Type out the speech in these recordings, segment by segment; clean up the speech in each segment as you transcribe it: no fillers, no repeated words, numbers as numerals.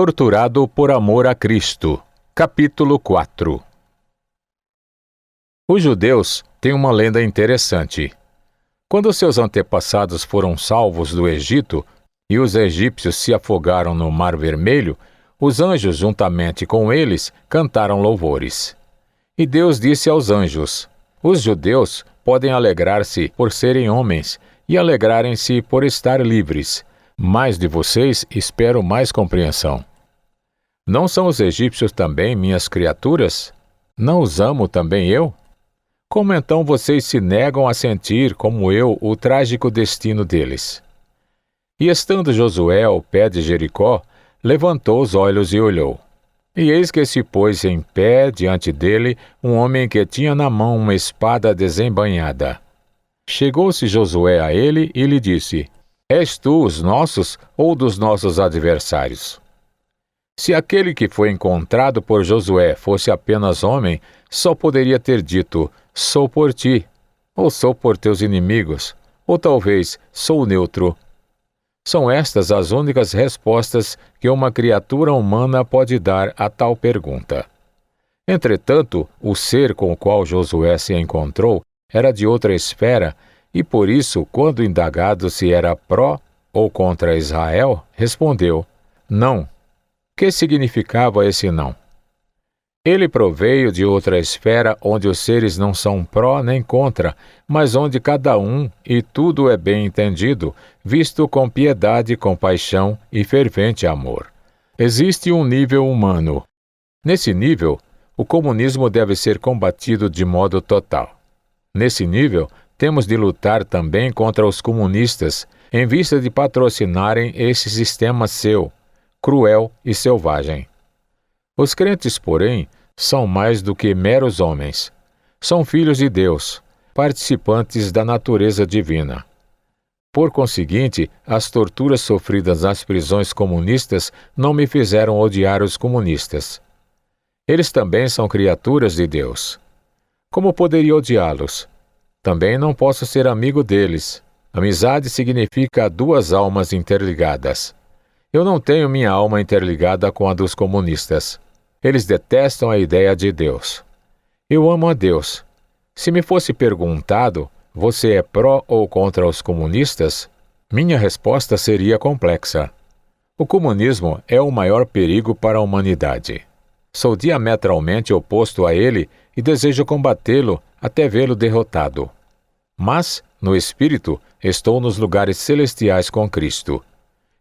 Torturado por amor a Cristo. Capítulo 4. Os judeus têm uma lenda interessante. Quando seus antepassados foram salvos do Egito e os egípcios se afogaram no Mar Vermelho, os anjos, juntamente com eles, cantaram louvores. E Deus disse aos anjos: os judeus podem alegrar-se por serem homens e alegrarem-se por estar livres, mas de vocês espero mais compreensão. Não são os egípcios também minhas criaturas? Não os amo também eu? Como então vocês se negam a sentir, como eu, o trágico destino deles? E estando Josué ao pé de Jericó, levantou os olhos e olhou. E eis que se pôs em pé diante dele um homem que tinha na mão uma espada desembainhada. Chegou-se Josué a ele e lhe disse: És tu os nossos ou dos nossos adversários? Se aquele que foi encontrado por Josué fosse apenas homem, só poderia ter dito: sou por ti, ou sou por teus inimigos, ou talvez sou neutro. São estas as únicas respostas que uma criatura humana pode dar a tal pergunta. Entretanto, o ser com o qual Josué se encontrou era de outra esfera, e por isso, quando indagado se era pró ou contra Israel, respondeu: não. Que significava esse não? Ele proveio de outra esfera onde os seres não são pró nem contra, mas onde cada um e tudo é bem entendido, visto com piedade, compaixão e fervente amor. Existe um nível humano. Nesse nível, o comunismo deve ser combatido de modo total. Nesse nível, temos de lutar também contra os comunistas, em vista de patrocinarem esse sistema seu, cruel e selvagem. Os crentes, porém, são mais do que meros homens. São filhos de Deus, participantes da natureza divina. Por conseguinte, as torturas sofridas nas prisões comunistas não me fizeram odiar os comunistas. Eles também são criaturas de Deus. Como poderia odiá-los? Também não posso ser amigo deles. Amizade significa duas almas interligadas. Eu não tenho minha alma interligada com a dos comunistas. Eles detestam a ideia de Deus. Eu amo a Deus. Se me fosse perguntado, você é pró ou contra os comunistas? Minha resposta seria complexa. O comunismo é o maior perigo para a humanidade. Sou diametralmente oposto a ele e desejo combatê-lo até vê-lo derrotado. Mas, no espírito, estou nos lugares celestiais com Cristo.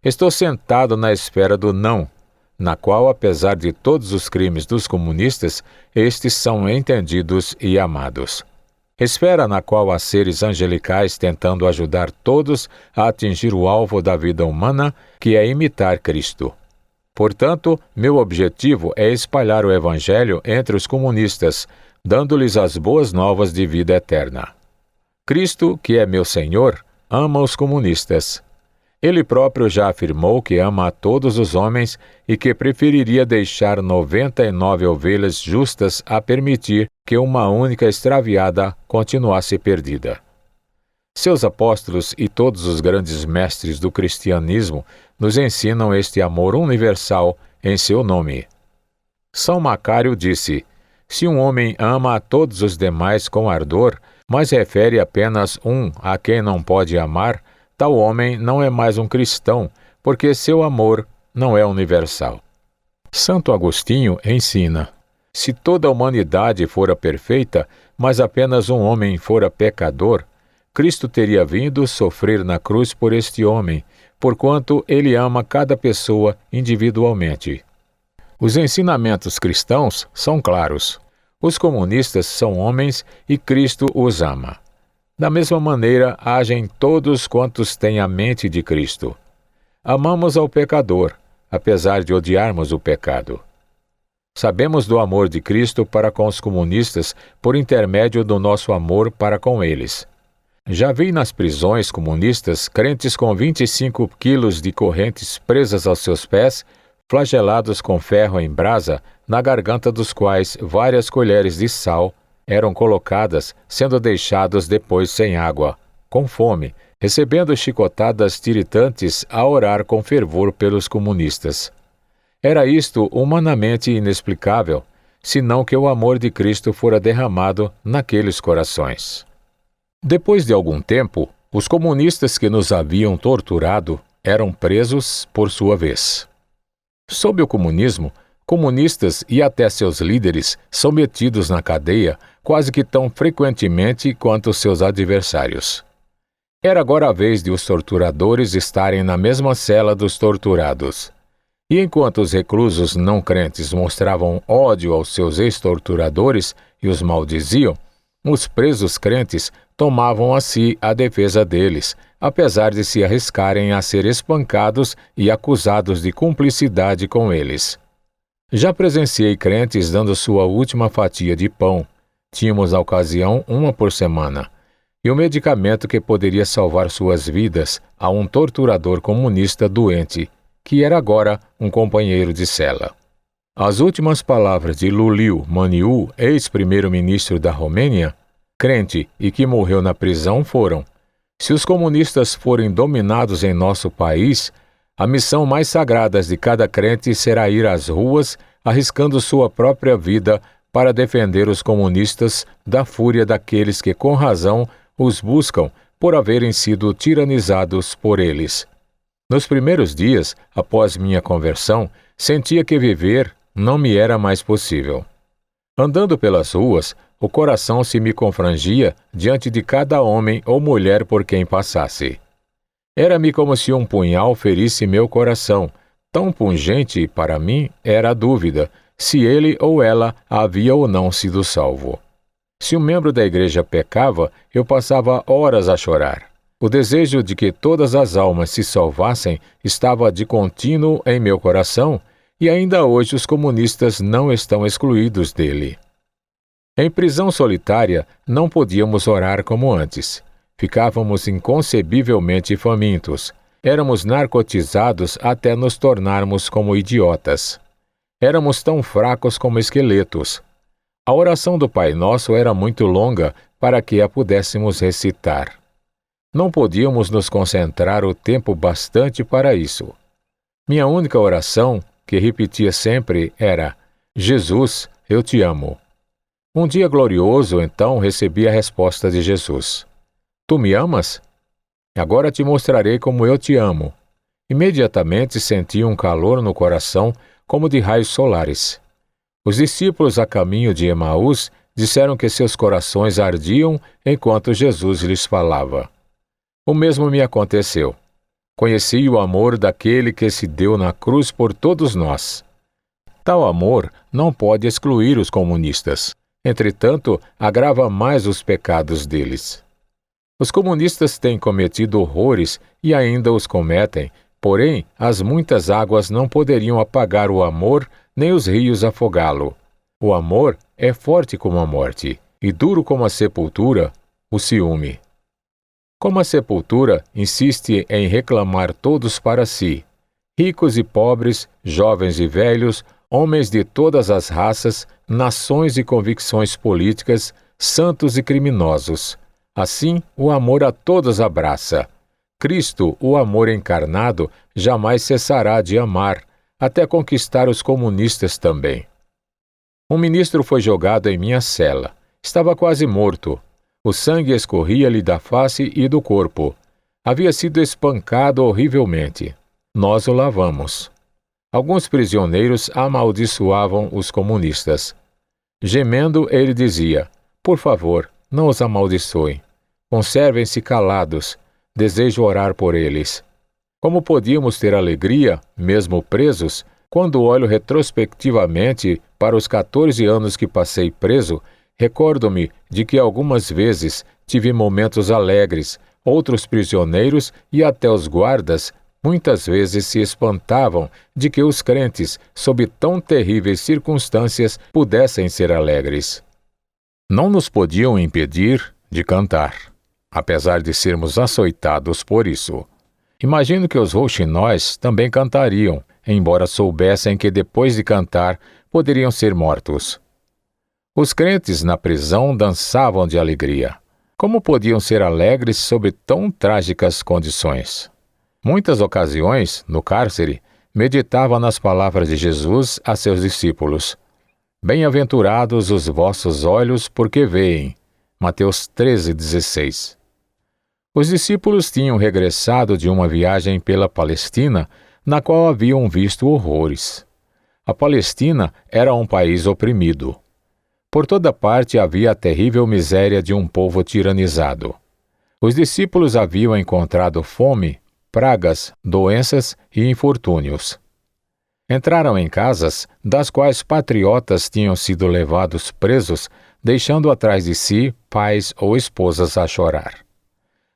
Estou sentado na esfera do não, na qual, apesar de todos os crimes dos comunistas, estes são entendidos e amados. Esfera na qual há seres angelicais tentando ajudar todos a atingir o alvo da vida humana, que é imitar Cristo. Portanto, meu objetivo é espalhar o Evangelho entre os comunistas, dando-lhes as boas novas de vida eterna. Cristo, que é meu Senhor, ama os comunistas. Ele próprio já afirmou que ama a todos os homens e que preferiria deixar 99 ovelhas justas a permitir que uma única extraviada continuasse perdida. Seus apóstolos e todos os grandes mestres do cristianismo nos ensinam este amor universal em seu nome. São Macário disse: se um homem ama a todos os demais com ardor, mas refere apenas um a quem não pode amar, tal homem não é mais um cristão, porque seu amor não é universal. Santo Agostinho ensina: se toda a humanidade fora perfeita, mas apenas um homem fora pecador, Cristo teria vindo sofrer na cruz por este homem, porquanto ele ama cada pessoa individualmente. Os ensinamentos cristãos são claros. Os comunistas são homens e Cristo os ama. Da mesma maneira, agem todos quantos têm a mente de Cristo. Amamos ao pecador, apesar de odiarmos o pecado. Sabemos do amor de Cristo para com os comunistas por intermédio do nosso amor para com eles. Já vi nas prisões comunistas crentes com 25 quilos de correntes presas aos seus pés, flagelados com ferro em brasa, na garganta dos quais várias colheres de sal eram colocadas, sendo deixados depois sem água, com fome, recebendo chicotadas tiritantes a orar com fervor pelos comunistas. Era isto humanamente inexplicável, senão que o amor de Cristo fora derramado naqueles corações. Depois de algum tempo, os comunistas que nos haviam torturado eram presos por sua vez. Sob o comunismo, comunistas e até seus líderes são metidos na cadeia quase que tão frequentemente quanto seus adversários. Era agora a vez de os torturadores estarem na mesma cela dos torturados. E enquanto os reclusos não crentes mostravam ódio aos seus ex-torturadores e os maldiziam, os presos crentes tomavam a si a defesa deles, apesar de se arriscarem a ser espancados e acusados de cumplicidade com eles. Já presenciei crentes dando sua última fatia de pão. Tínhamos na ocasião uma por semana. E o medicamento que poderia salvar suas vidas a um torturador comunista doente, que era agora um companheiro de cela. As últimas palavras de Iuliu Maniu, ex-primeiro-ministro da Romênia, crente e que morreu na prisão, foram: se os comunistas forem dominados em nosso país, a missão mais sagrada de cada crente será ir às ruas, arriscando sua própria vida para defender os comunistas da fúria daqueles que, com razão, os buscam por haverem sido tiranizados por eles. Nos primeiros dias, após minha conversão, sentia que viver não me era mais possível. Andando pelas ruas, o coração se me confrangia diante de cada homem ou mulher por quem passasse. Era-me como se um punhal ferisse meu coração. Tão pungente para mim era a dúvida se ele ou ela havia ou não sido salvo. Se um membro da igreja pecava, eu passava horas a chorar. O desejo de que todas as almas se salvassem estava de contínuo em meu coração, e ainda hoje os comunistas não estão excluídos dele. Em prisão solitária, não podíamos orar como antes. Ficávamos inconcebivelmente famintos. Éramos narcotizados até nos tornarmos como idiotas. Éramos tão fracos como esqueletos. A oração do Pai Nosso era muito longa para que a pudéssemos recitar. Não podíamos nos concentrar o tempo bastante para isso. Minha única oração, que repetia sempre, era: Jesus, eu te amo. Um dia glorioso, então, recebi a resposta de Jesus: Tu me amas? Agora te mostrarei como eu te amo. Imediatamente senti um calor no coração, como de raios solares. Os discípulos a caminho de Emaús disseram que seus corações ardiam enquanto Jesus lhes falava. O mesmo me aconteceu. Conheci o amor daquele que se deu na cruz por todos nós. Tal amor não pode excluir os comunistas. Entretanto, agrava mais os pecados deles. Os comunistas têm cometido horrores e ainda os cometem, porém, as muitas águas não poderiam apagar o amor, nem os rios afogá-lo. O amor é forte como a morte, e duro como a sepultura, o ciúme. Como a sepultura insiste em reclamar todos para si, ricos e pobres, jovens e velhos, homens de todas as raças, nações e convicções políticas, santos e criminosos. Assim, o amor a todos abraça. Cristo, o amor encarnado, jamais cessará de amar, até conquistar os comunistas também. Um ministro foi jogado em minha cela. Estava quase morto. O sangue escorria-lhe da face e do corpo. Havia sido espancado horrivelmente. Nós o lavamos. Alguns prisioneiros amaldiçoavam os comunistas. Gemendo, ele dizia: Por favor, não os amaldiçoem. Conservem-se calados. Desejo orar por eles. Como podíamos ter alegria, mesmo presos, quando olho retrospectivamente para os 14 anos que passei preso, recordo-me de que algumas vezes tive momentos alegres, outros prisioneiros e até os guardas muitas vezes se espantavam de que os crentes, sob tão terríveis circunstâncias, pudessem ser alegres. Não nos podiam impedir de cantar, apesar de sermos açoitados por isso. Imagino que os rouxinóis também cantariam, embora soubessem que depois de cantar poderiam ser mortos. Os crentes na prisão dançavam de alegria. Como podiam ser alegres sob tão trágicas condições? Muitas ocasiões, no cárcere, meditava nas palavras de Jesus a seus discípulos. Bem-aventurados os vossos olhos, porque veem. Mateus 13,16. Os discípulos tinham regressado de uma viagem pela Palestina, na qual haviam visto horrores. A Palestina era um país oprimido. Por toda parte havia a terrível miséria de um povo tiranizado. Os discípulos haviam encontrado fome, pragas, doenças e infortúnios. Entraram em casas das quais patriotas tinham sido levados presos, deixando atrás de si pais ou esposas a chorar.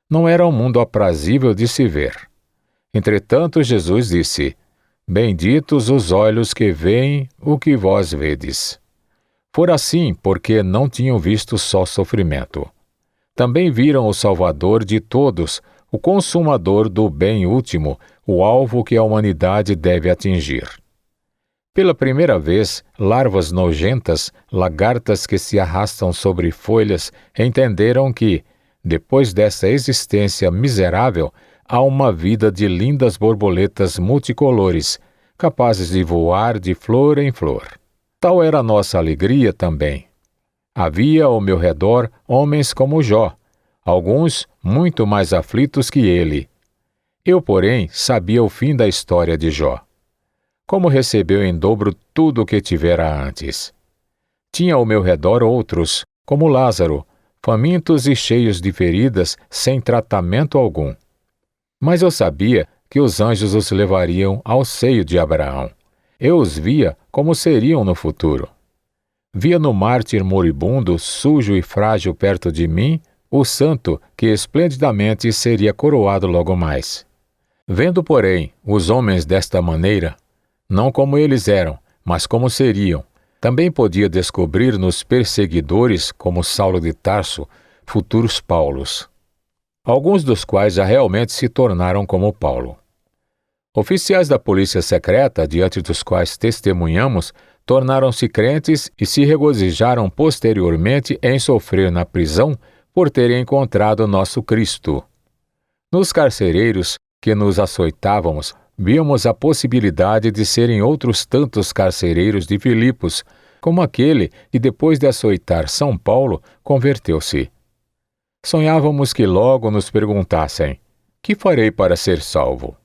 Não era um mundo aprazível de se ver. Entretanto, Jesus disse: Benditos os olhos que veem o que vós vedes. Fora assim porque não tinham visto só sofrimento. Também viram o Salvador de todos, o consumador do bem último, o alvo que a humanidade deve atingir. Pela primeira vez, larvas nojentas, lagartas que se arrastam sobre folhas, entenderam que, depois dessa existência miserável, há uma vida de lindas borboletas multicolores, capazes de voar de flor em flor. Tal era a nossa alegria também. Havia ao meu redor homens como Jó, alguns muito mais aflitos que ele. Eu, porém, sabia o fim da história de Jó. Como recebeu em dobro tudo o que tivera antes. Tinha ao meu redor outros, como Lázaro, famintos e cheios de feridas, sem tratamento algum. Mas eu sabia que os anjos os levariam ao seio de Abraão. Eu os via como seriam no futuro. Via no mártir moribundo, sujo e frágil perto de mim, o santo que esplendidamente seria coroado logo mais. Vendo, porém, os homens desta maneira, não como eles eram, mas como seriam, também podia descobrir nos perseguidores, como Saulo de Tarso, futuros Paulos, alguns dos quais já realmente se tornaram como Paulo. Oficiais da polícia secreta, diante dos quais testemunhamos, tornaram-se crentes e se regozijaram posteriormente em sofrer na prisão por terem encontrado nosso Cristo. Nos carcereiros que nos açoitávamos, víamos a possibilidade de serem outros tantos carcereiros de Filipos, como aquele que depois de açoitar São Paulo, converteu-se. Sonhávamos que logo nos perguntassem: que farei para ser salvo?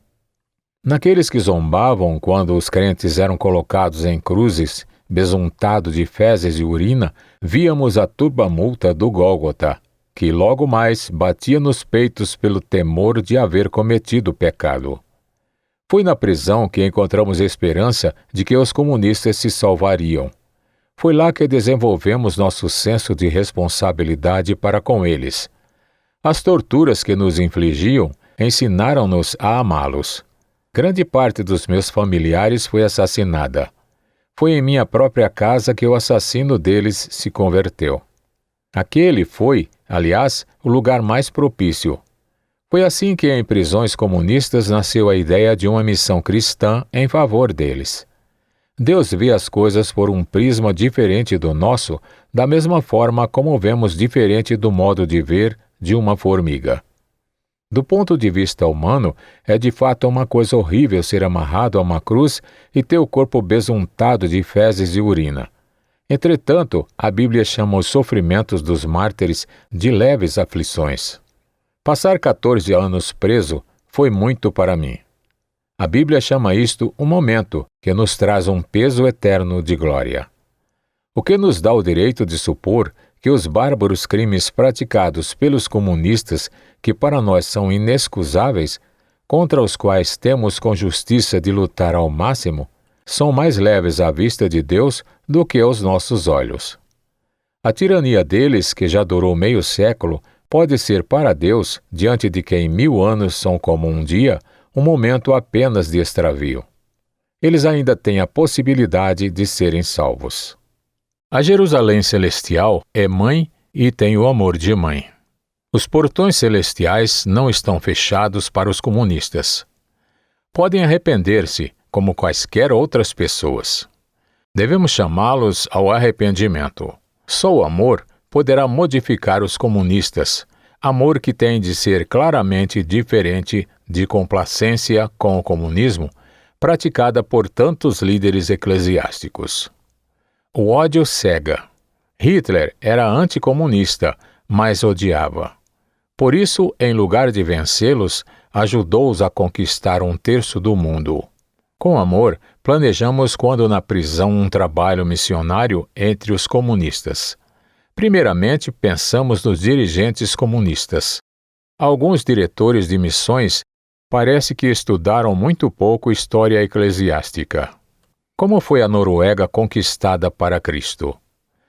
Naqueles que zombavam quando os crentes eram colocados em cruzes, besuntado de fezes e urina, víamos a turbamulta do Gólgota, que logo mais batia nos peitos pelo temor de haver cometido pecado. Foi na prisão que encontramos esperança de que os comunistas se salvariam. Foi lá que desenvolvemos nosso senso de responsabilidade para com eles. As torturas que nos infligiam ensinaram-nos a amá-los. Grande parte dos meus familiares foi assassinada. Foi em minha própria casa que o assassino deles se converteu. Aquele foi, aliás, o lugar mais propício. Foi assim que em prisões comunistas nasceu a ideia de uma missão cristã em favor deles. Deus vê as coisas por um prisma diferente do nosso, da mesma forma como vemos diferente do modo de ver de uma formiga. Do ponto de vista humano, é de fato uma coisa horrível ser amarrado a uma cruz e ter o corpo besuntado de fezes e urina. Entretanto, a Bíblia chama os sofrimentos dos mártires de leves aflições. Passar 14 anos preso foi muito para mim. A Bíblia chama isto um momento que nos traz um peso eterno de glória. O que nos dá o direito de supor que os bárbaros crimes praticados pelos comunistas, que para nós são inexcusáveis, contra os quais temos com justiça de lutar ao máximo, são mais leves à vista de Deus do que aos nossos olhos. A tirania deles, que já durou meio século, pode ser para Deus, diante de quem 1000 anos são como um dia, um momento apenas de extravio. Eles ainda têm a possibilidade de serem salvos. A Jerusalém Celestial é mãe e tem o amor de mãe. Os portões celestiais não estão fechados para os comunistas. Podem arrepender-se, como quaisquer outras pessoas. Devemos chamá-los ao arrependimento. Só o amor poderá modificar os comunistas, amor que tem de ser claramente diferente de complacência com o comunismo, praticada por tantos líderes eclesiásticos. O ódio cega. Hitler era anticomunista, mas odiava. Por isso, em lugar de vencê-los, ajudou-os a conquistar 1/3 do mundo. Com amor, planejamos quando na prisão um trabalho missionário entre os comunistas. Primeiramente, pensamos nos dirigentes comunistas. Alguns diretores de missões parece que estudaram muito pouco história eclesiástica. Como foi a Noruega conquistada para Cristo?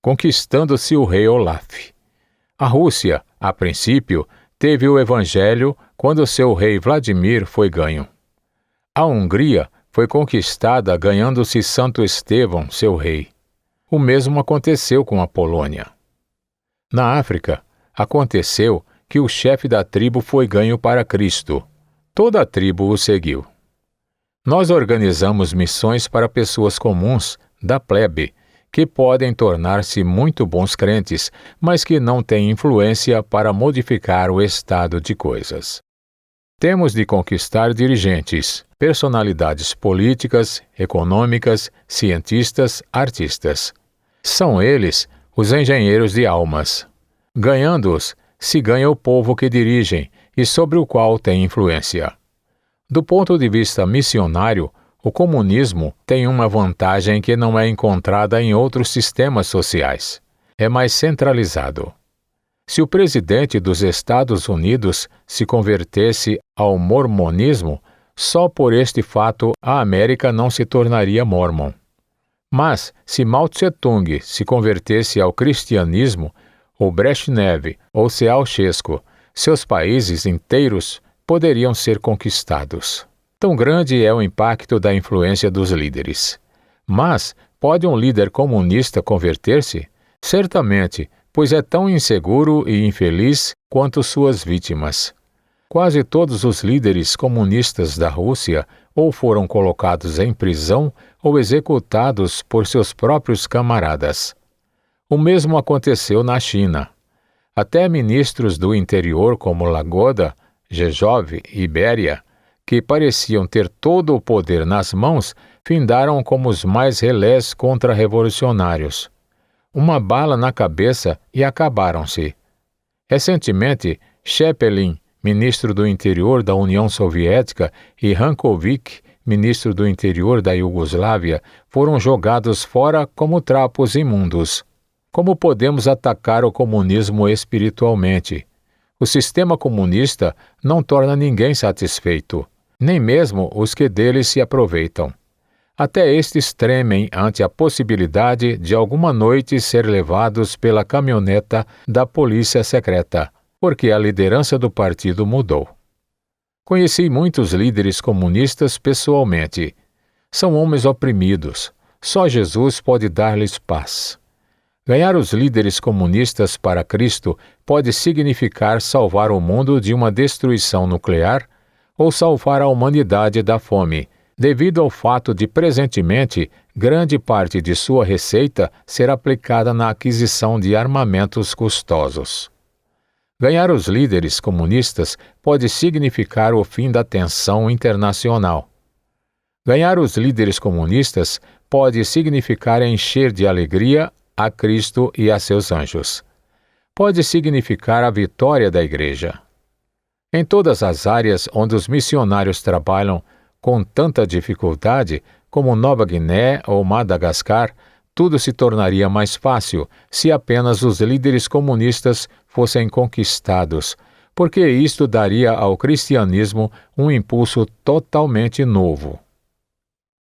Conquistando-se o rei Olaf. A Rússia, a princípio, teve o Evangelho quando seu rei Vladimir foi ganho. A Hungria foi conquistada ganhando-se Santo Estevão, seu rei. O mesmo aconteceu com a Polônia. Na África, aconteceu que o chefe da tribo foi ganho para Cristo. Toda a tribo o seguiu. Nós organizamos missões para pessoas comuns, da plebe, que podem tornar-se muito bons crentes, mas que não têm influência para modificar o estado de coisas. Temos de conquistar dirigentes, personalidades políticas, econômicas, cientistas, artistas. São eles os engenheiros de almas. Ganhando-os, se ganha o povo que dirigem e sobre o qual tem influência. Do ponto de vista missionário, o comunismo tem uma vantagem que não é encontrada em outros sistemas sociais. É mais centralizado. Se o presidente dos Estados Unidos se convertesse ao mormonismo, só por este fato a América não se tornaria mórmon. Mas, se Mao Tse-tung se convertesse ao cristianismo, ou Brezhnev ou Ceausescu, seus países inteiros poderiam ser conquistados. Tão grande é o impacto da influência dos líderes. Mas, pode um líder comunista converter-se? Certamente, pois é tão inseguro e infeliz quanto suas vítimas. Quase todos os líderes comunistas da Rússia ou foram colocados em prisão ou executados por seus próprios camaradas. O mesmo aconteceu na China. Até ministros do interior como Lagoda, Jejov e Beria, que pareciam ter todo o poder nas mãos, findaram como os mais relés contra-revolucionários. Uma bala na cabeça e acabaram-se. Recentemente, Shepelin, ministro do interior da União Soviética, e Rankovic, ministro do interior da Iugoslávia, foram jogados fora como trapos imundos. Como podemos atacar o comunismo espiritualmente? O sistema comunista não torna ninguém satisfeito, nem mesmo os que dele se aproveitam. Até estes tremem ante a possibilidade de alguma noite ser levados pela caminhoneta da polícia secreta, porque a liderança do partido mudou. Conheci muitos líderes comunistas pessoalmente. São homens oprimidos. Só Jesus pode dar-lhes paz. Ganhar os líderes comunistas para Cristo pode significar salvar o mundo de uma destruição nuclear ou salvar a humanidade da fome, devido ao fato de, presentemente, grande parte de sua receita ser aplicada na aquisição de armamentos custosos. Ganhar os líderes comunistas pode significar o fim da tensão internacional. Ganhar os líderes comunistas pode significar encher de alegria a Cristo e a seus anjos. Pode significar a vitória da Igreja. Em todas as áreas onde os missionários trabalham com tanta dificuldade, como Nova Guiné ou Madagascar, tudo se tornaria mais fácil se apenas os líderes comunistas fossem conquistados, porque isto daria ao cristianismo um impulso totalmente novo.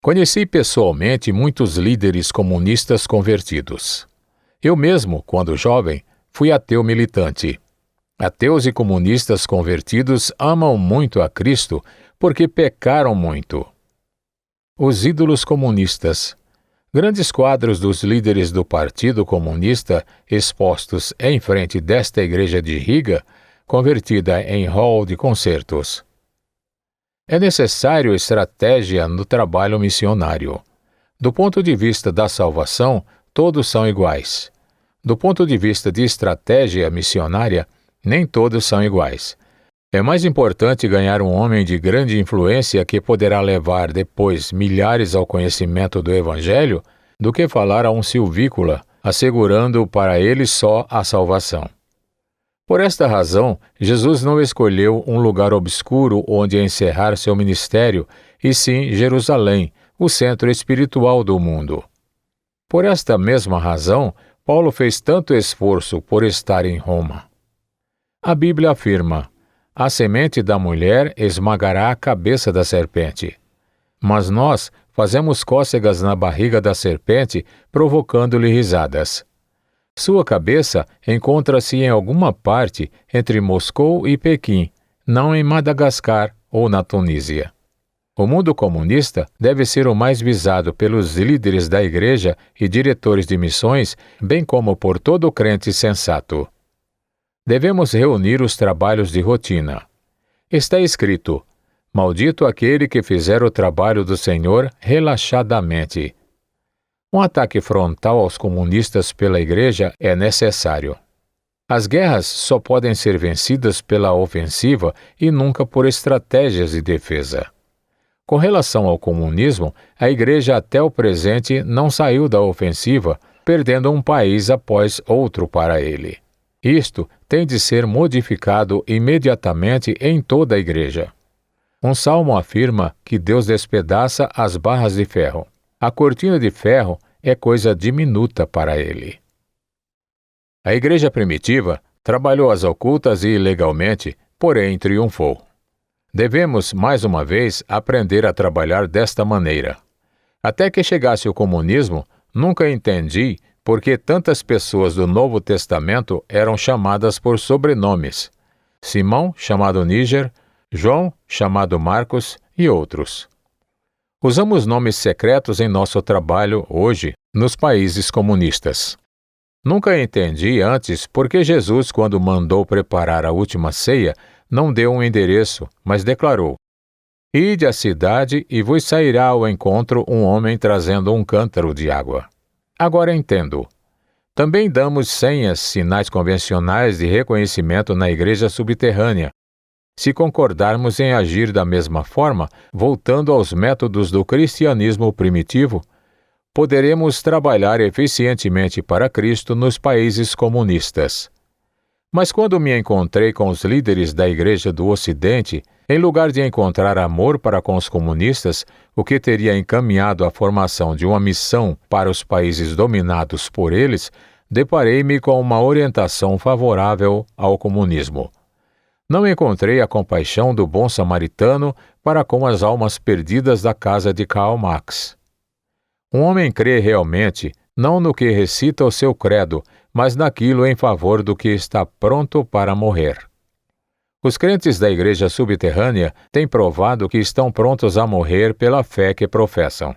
Conheci pessoalmente muitos líderes comunistas convertidos. Eu mesmo, quando jovem, fui ateu militante. Ateus e comunistas convertidos amam muito a Cristo porque pecaram muito. Os ídolos comunistas. Grandes quadros dos líderes do Partido Comunista expostos em frente desta igreja de Riga, convertida em hall de concertos. É necessário estratégia no trabalho missionário. Do ponto de vista da salvação, todos são iguais. Do ponto de vista de estratégia missionária, nem todos são iguais. É mais importante ganhar um homem de grande influência que poderá levar depois milhares ao conhecimento do Evangelho do que falar a um silvícola, assegurando para ele só a salvação. Por esta razão, Jesus não escolheu um lugar obscuro onde encerrar seu ministério, e sim Jerusalém, o centro espiritual do mundo. Por esta mesma razão, Paulo fez tanto esforço por estar em Roma. A Bíblia afirma: a semente da mulher esmagará a cabeça da serpente. Mas nós fazemos cócegas na barriga da serpente, provocando-lhe risadas. Sua cabeça encontra-se em alguma parte entre Moscou e Pequim, não em Madagascar ou na Tunísia. O mundo comunista deve ser o mais visado pelos líderes da igreja e diretores de missões, bem como por todo crente sensato. Devemos reunir os trabalhos de rotina. Está escrito: maldito aquele que fizer o trabalho do Senhor relaxadamente. Um ataque frontal aos comunistas pela igreja é necessário. As guerras só podem ser vencidas pela ofensiva e nunca por estratégias de defesa. Com relação ao comunismo, a igreja até o presente não saiu da ofensiva, perdendo um país após outro para ele. Isto tem de ser modificado imediatamente em toda a igreja. Um salmo afirma que Deus despedaça as barras de ferro. A cortina de ferro é coisa diminuta para ele. A igreja primitiva trabalhou às ocultas e ilegalmente, porém triunfou. Devemos, mais uma vez, aprender a trabalhar desta maneira. Até que chegasse o comunismo, nunca entendi por que tantas pessoas do Novo Testamento eram chamadas por sobrenomes. Simão, chamado Níger, João, chamado Marcos e outros. Usamos nomes secretos em nosso trabalho hoje nos países comunistas. Nunca entendi antes por que Jesus, quando mandou preparar a última ceia, não deu um endereço, mas declarou: ide à cidade e vos sairá ao encontro um homem trazendo um cântaro de água. Agora entendo. Também damos senhas, sinais convencionais de reconhecimento na igreja subterrânea. Se concordarmos em agir da mesma forma, voltando aos métodos do cristianismo primitivo, poderemos trabalhar eficientemente para Cristo nos países comunistas. Mas quando me encontrei com os líderes da Igreja do Ocidente, em lugar de encontrar amor para com os comunistas, o que teria encaminhado a formação de uma missão para os países dominados por eles, deparei-me com uma orientação favorável ao comunismo. Não encontrei a compaixão do bom samaritano para com as almas perdidas da casa de Karl Marx. Um homem crê realmente, não no que recita o seu credo, mas naquilo em favor do que está pronto para morrer. Os crentes da igreja subterrânea têm provado que estão prontos a morrer pela fé que professam.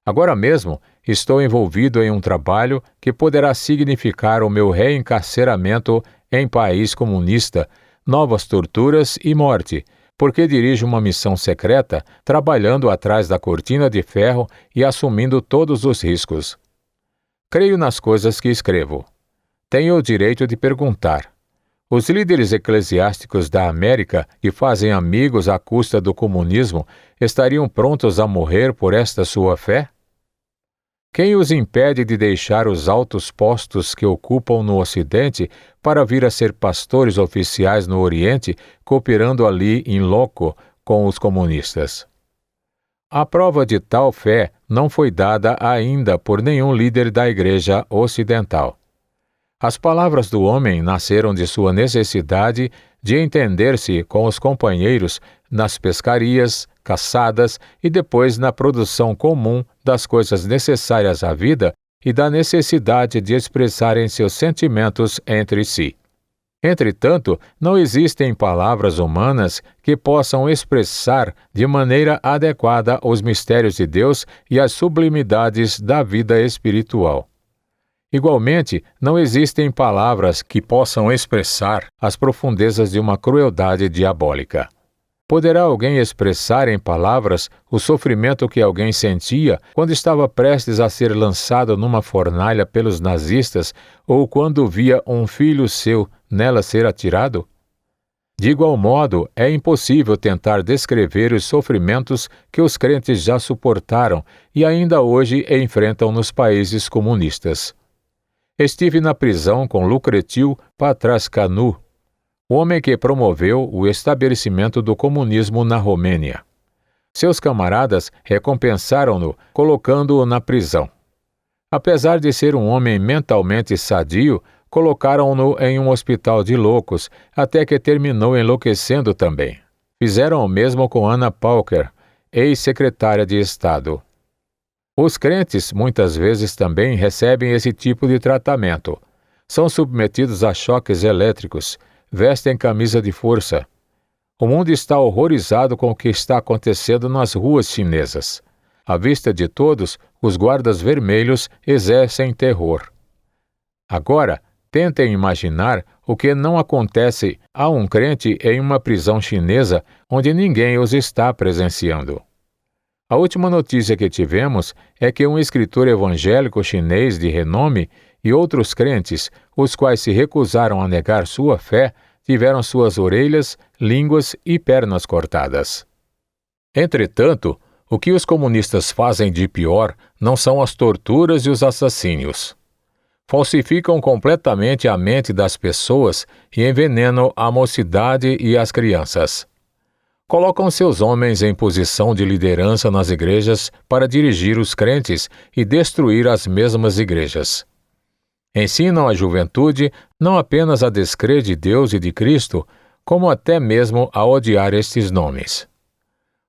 Agora mesmo, estou envolvido em um trabalho que poderá significar o meu reencarceramento em país comunista, novas torturas e morte, porque dirijo uma missão secreta, trabalhando atrás da cortina de ferro e assumindo todos os riscos. Creio nas coisas que escrevo. Tenho o direito de perguntar: os líderes eclesiásticos da América, que fazem amigos à custa do comunismo, estariam prontos a morrer por esta sua fé? Quem os impede de deixar os altos postos que ocupam no Ocidente para vir a ser pastores oficiais no Oriente, cooperando ali in loco com os comunistas? A prova de tal fé não foi dada ainda por nenhum líder da Igreja Ocidental. As palavras do homem nasceram de sua necessidade de entender-se com os companheiros nas pescarias, caçadas e depois na produção comum das coisas necessárias à vida e da necessidade de expressarem seus sentimentos entre si. Entretanto, não existem palavras humanas que possam expressar de maneira adequada os mistérios de Deus e as sublimidades da vida espiritual. Igualmente, não existem palavras que possam expressar as profundezas de uma crueldade diabólica. Poderá alguém expressar em palavras o sofrimento que alguém sentia quando estava prestes a ser lançado numa fornalha pelos nazistas ou quando via um filho seu nela ser atirado? De igual modo, é impossível tentar descrever os sofrimentos que os crentes já suportaram e ainda hoje enfrentam nos países comunistas. Estive na prisão com Lucretiu Patrascanu, o homem que promoveu o estabelecimento do comunismo na Romênia. Seus camaradas recompensaram-no colocando-o na prisão. Apesar de ser um homem mentalmente sadio, colocaram-no em um hospital de loucos, até que terminou enlouquecendo também. Fizeram o mesmo com Anna Pauker, ex-secretária de Estado. Os crentes, muitas vezes, também recebem esse tipo de tratamento. São submetidos a choques elétricos, vestem camisa de força. O mundo está horrorizado com o que está acontecendo nas ruas chinesas. À vista de todos, os guardas vermelhos exercem terror. Agora, tentem imaginar o que não acontece a um crente em uma prisão chinesa onde ninguém os está presenciando. A última notícia que tivemos é que um escritor evangélico chinês de renome e outros crentes, os quais se recusaram a negar sua fé, tiveram suas orelhas, línguas e pernas cortadas. Entretanto, o que os comunistas fazem de pior não são as torturas e os assassínios. Falsificam completamente a mente das pessoas e envenenam a mocidade e as crianças. Colocam seus homens em posição de liderança nas igrejas para dirigir os crentes e destruir as mesmas igrejas. Ensinam a juventude não apenas a descrer de Deus e de Cristo, como até mesmo a odiar estes nomes.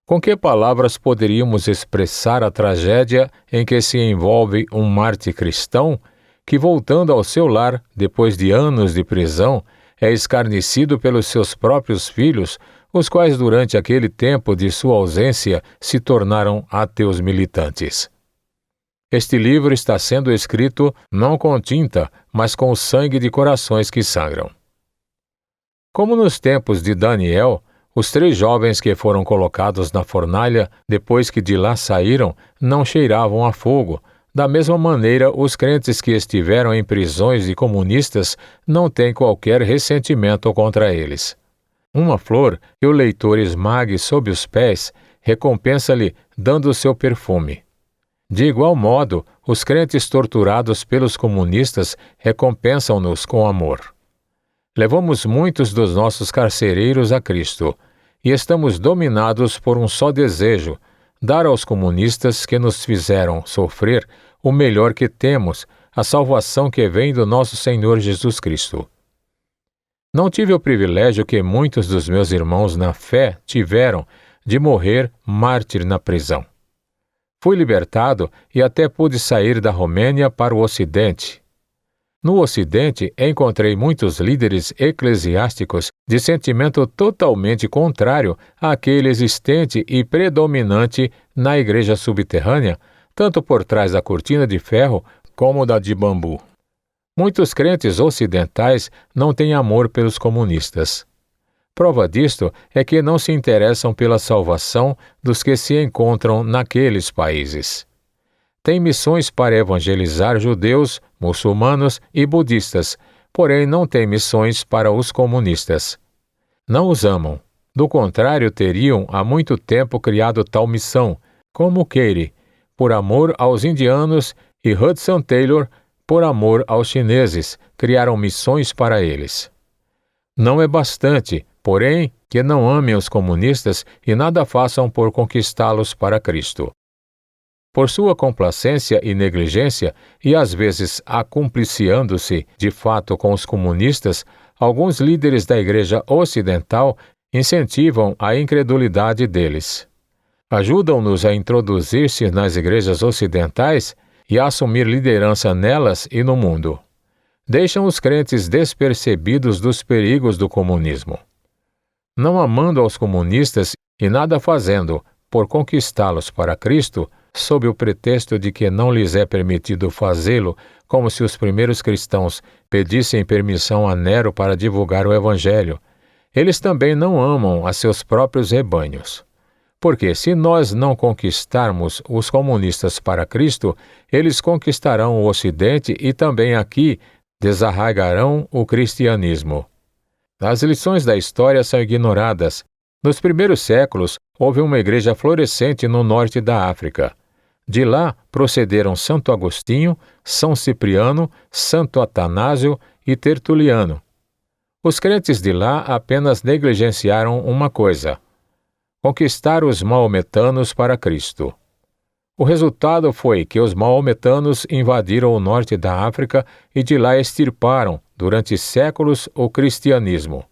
Com que palavras poderíamos expressar a tragédia em que se envolve um mártir cristão que, voltando ao seu lar, depois de anos de prisão, é escarnecido pelos seus próprios filhos, os quais durante aquele tempo de sua ausência se tornaram ateus militantes? Este livro está sendo escrito não com tinta, mas com o sangue de corações que sangram. Como nos tempos de Daniel, os 3 jovens que foram colocados na fornalha depois que de lá saíram não cheiravam a fogo. Da mesma maneira, os crentes que estiveram em prisões de comunistas não têm qualquer ressentimento contra eles. Uma flor que o leitor esmague sob os pés, recompensa-lhe dando o seu perfume. De igual modo, os crentes torturados pelos comunistas recompensam-nos com amor. Levamos muitos dos nossos carcereiros a Cristo, e estamos dominados por um só desejo: dar aos comunistas que nos fizeram sofrer o melhor que temos, a salvação que vem do nosso Senhor Jesus Cristo. Não tive o privilégio que muitos dos meus irmãos na fé tiveram de morrer mártir na prisão. Fui libertado e até pude sair da Romênia para o Ocidente. No Ocidente, encontrei muitos líderes eclesiásticos de sentimento totalmente contrário àquele existente e predominante na igreja subterrânea, tanto por trás da cortina de ferro como da de bambu. Muitos crentes ocidentais não têm amor pelos comunistas. Prova disto é que não se interessam pela salvação dos que se encontram naqueles países. Tem missões para evangelizar judeus, muçulmanos e budistas, porém não tem missões para os comunistas. Não os amam. Do contrário, teriam há muito tempo criado tal missão, como Carey, por amor aos indianos, e Hudson Taylor, por amor aos chineses, criaram missões para eles. Não é bastante, porém, que não amem os comunistas e nada façam por conquistá-los para Cristo. Por sua complacência e negligência, e às vezes acumpliciando-se de fato com os comunistas, alguns líderes da Igreja Ocidental incentivam a incredulidade deles. Ajudam-nos a introduzir-se nas igrejas ocidentais e a assumir liderança nelas e no mundo. Deixam os crentes despercebidos dos perigos do comunismo. Não amando aos comunistas e nada fazendo por conquistá-los para Cristo, sob o pretexto de que não lhes é permitido fazê-lo, como se os primeiros cristãos pedissem permissão a Nero para divulgar o Evangelho, eles também não amam a seus próprios rebanhos. Porque se nós não conquistarmos os comunistas para Cristo, eles conquistarão o Ocidente e também aqui desarraigarão o cristianismo. As lições da história são ignoradas. Nos primeiros séculos, houve uma igreja florescente no norte da África. De lá procederam Santo Agostinho, São Cipriano, Santo Atanásio e Tertuliano. Os crentes de lá apenas negligenciaram uma coisa: conquistar os maometanos para Cristo. O resultado foi que os maometanos invadiram o norte da África e de lá extirparam, durante séculos, o cristianismo.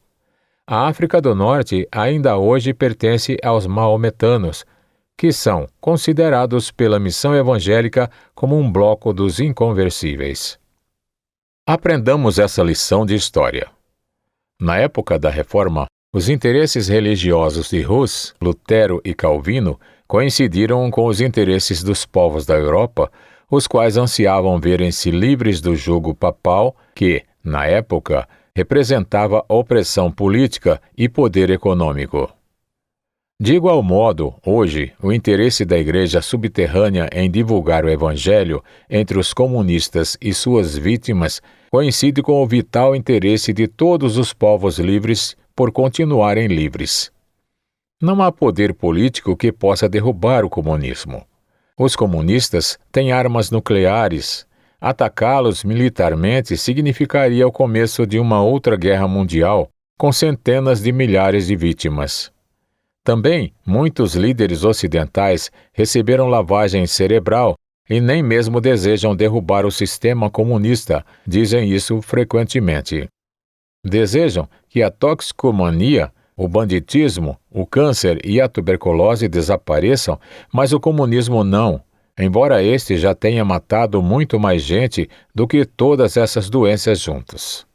A África do Norte ainda hoje pertence aos maometanos, que são considerados pela missão evangélica como um bloco dos inconversíveis. Aprendamos essa lição de história. Na época da Reforma, os interesses religiosos de Hus, Lutero e Calvino coincidiram com os interesses dos povos da Europa, os quais ansiavam verem-se livres do jugo papal que, na época, representava opressão política e poder econômico. De igual modo, hoje, o interesse da Igreja subterrânea em divulgar o Evangelho entre os comunistas e suas vítimas coincide com o vital interesse de todos os povos livres por continuarem livres. Não há poder político que possa derrubar o comunismo. Os comunistas têm armas nucleares. Atacá-los militarmente significaria o começo de uma outra guerra mundial, com centenas de milhares de vítimas. Também, muitos líderes ocidentais receberam lavagem cerebral e nem mesmo desejam derrubar o sistema comunista, dizem isso frequentemente. Desejam que a toxicomania, o banditismo, o câncer e a tuberculose desapareçam, mas o comunismo não, embora este já tenha matado muito mais gente do que todas essas doenças juntas.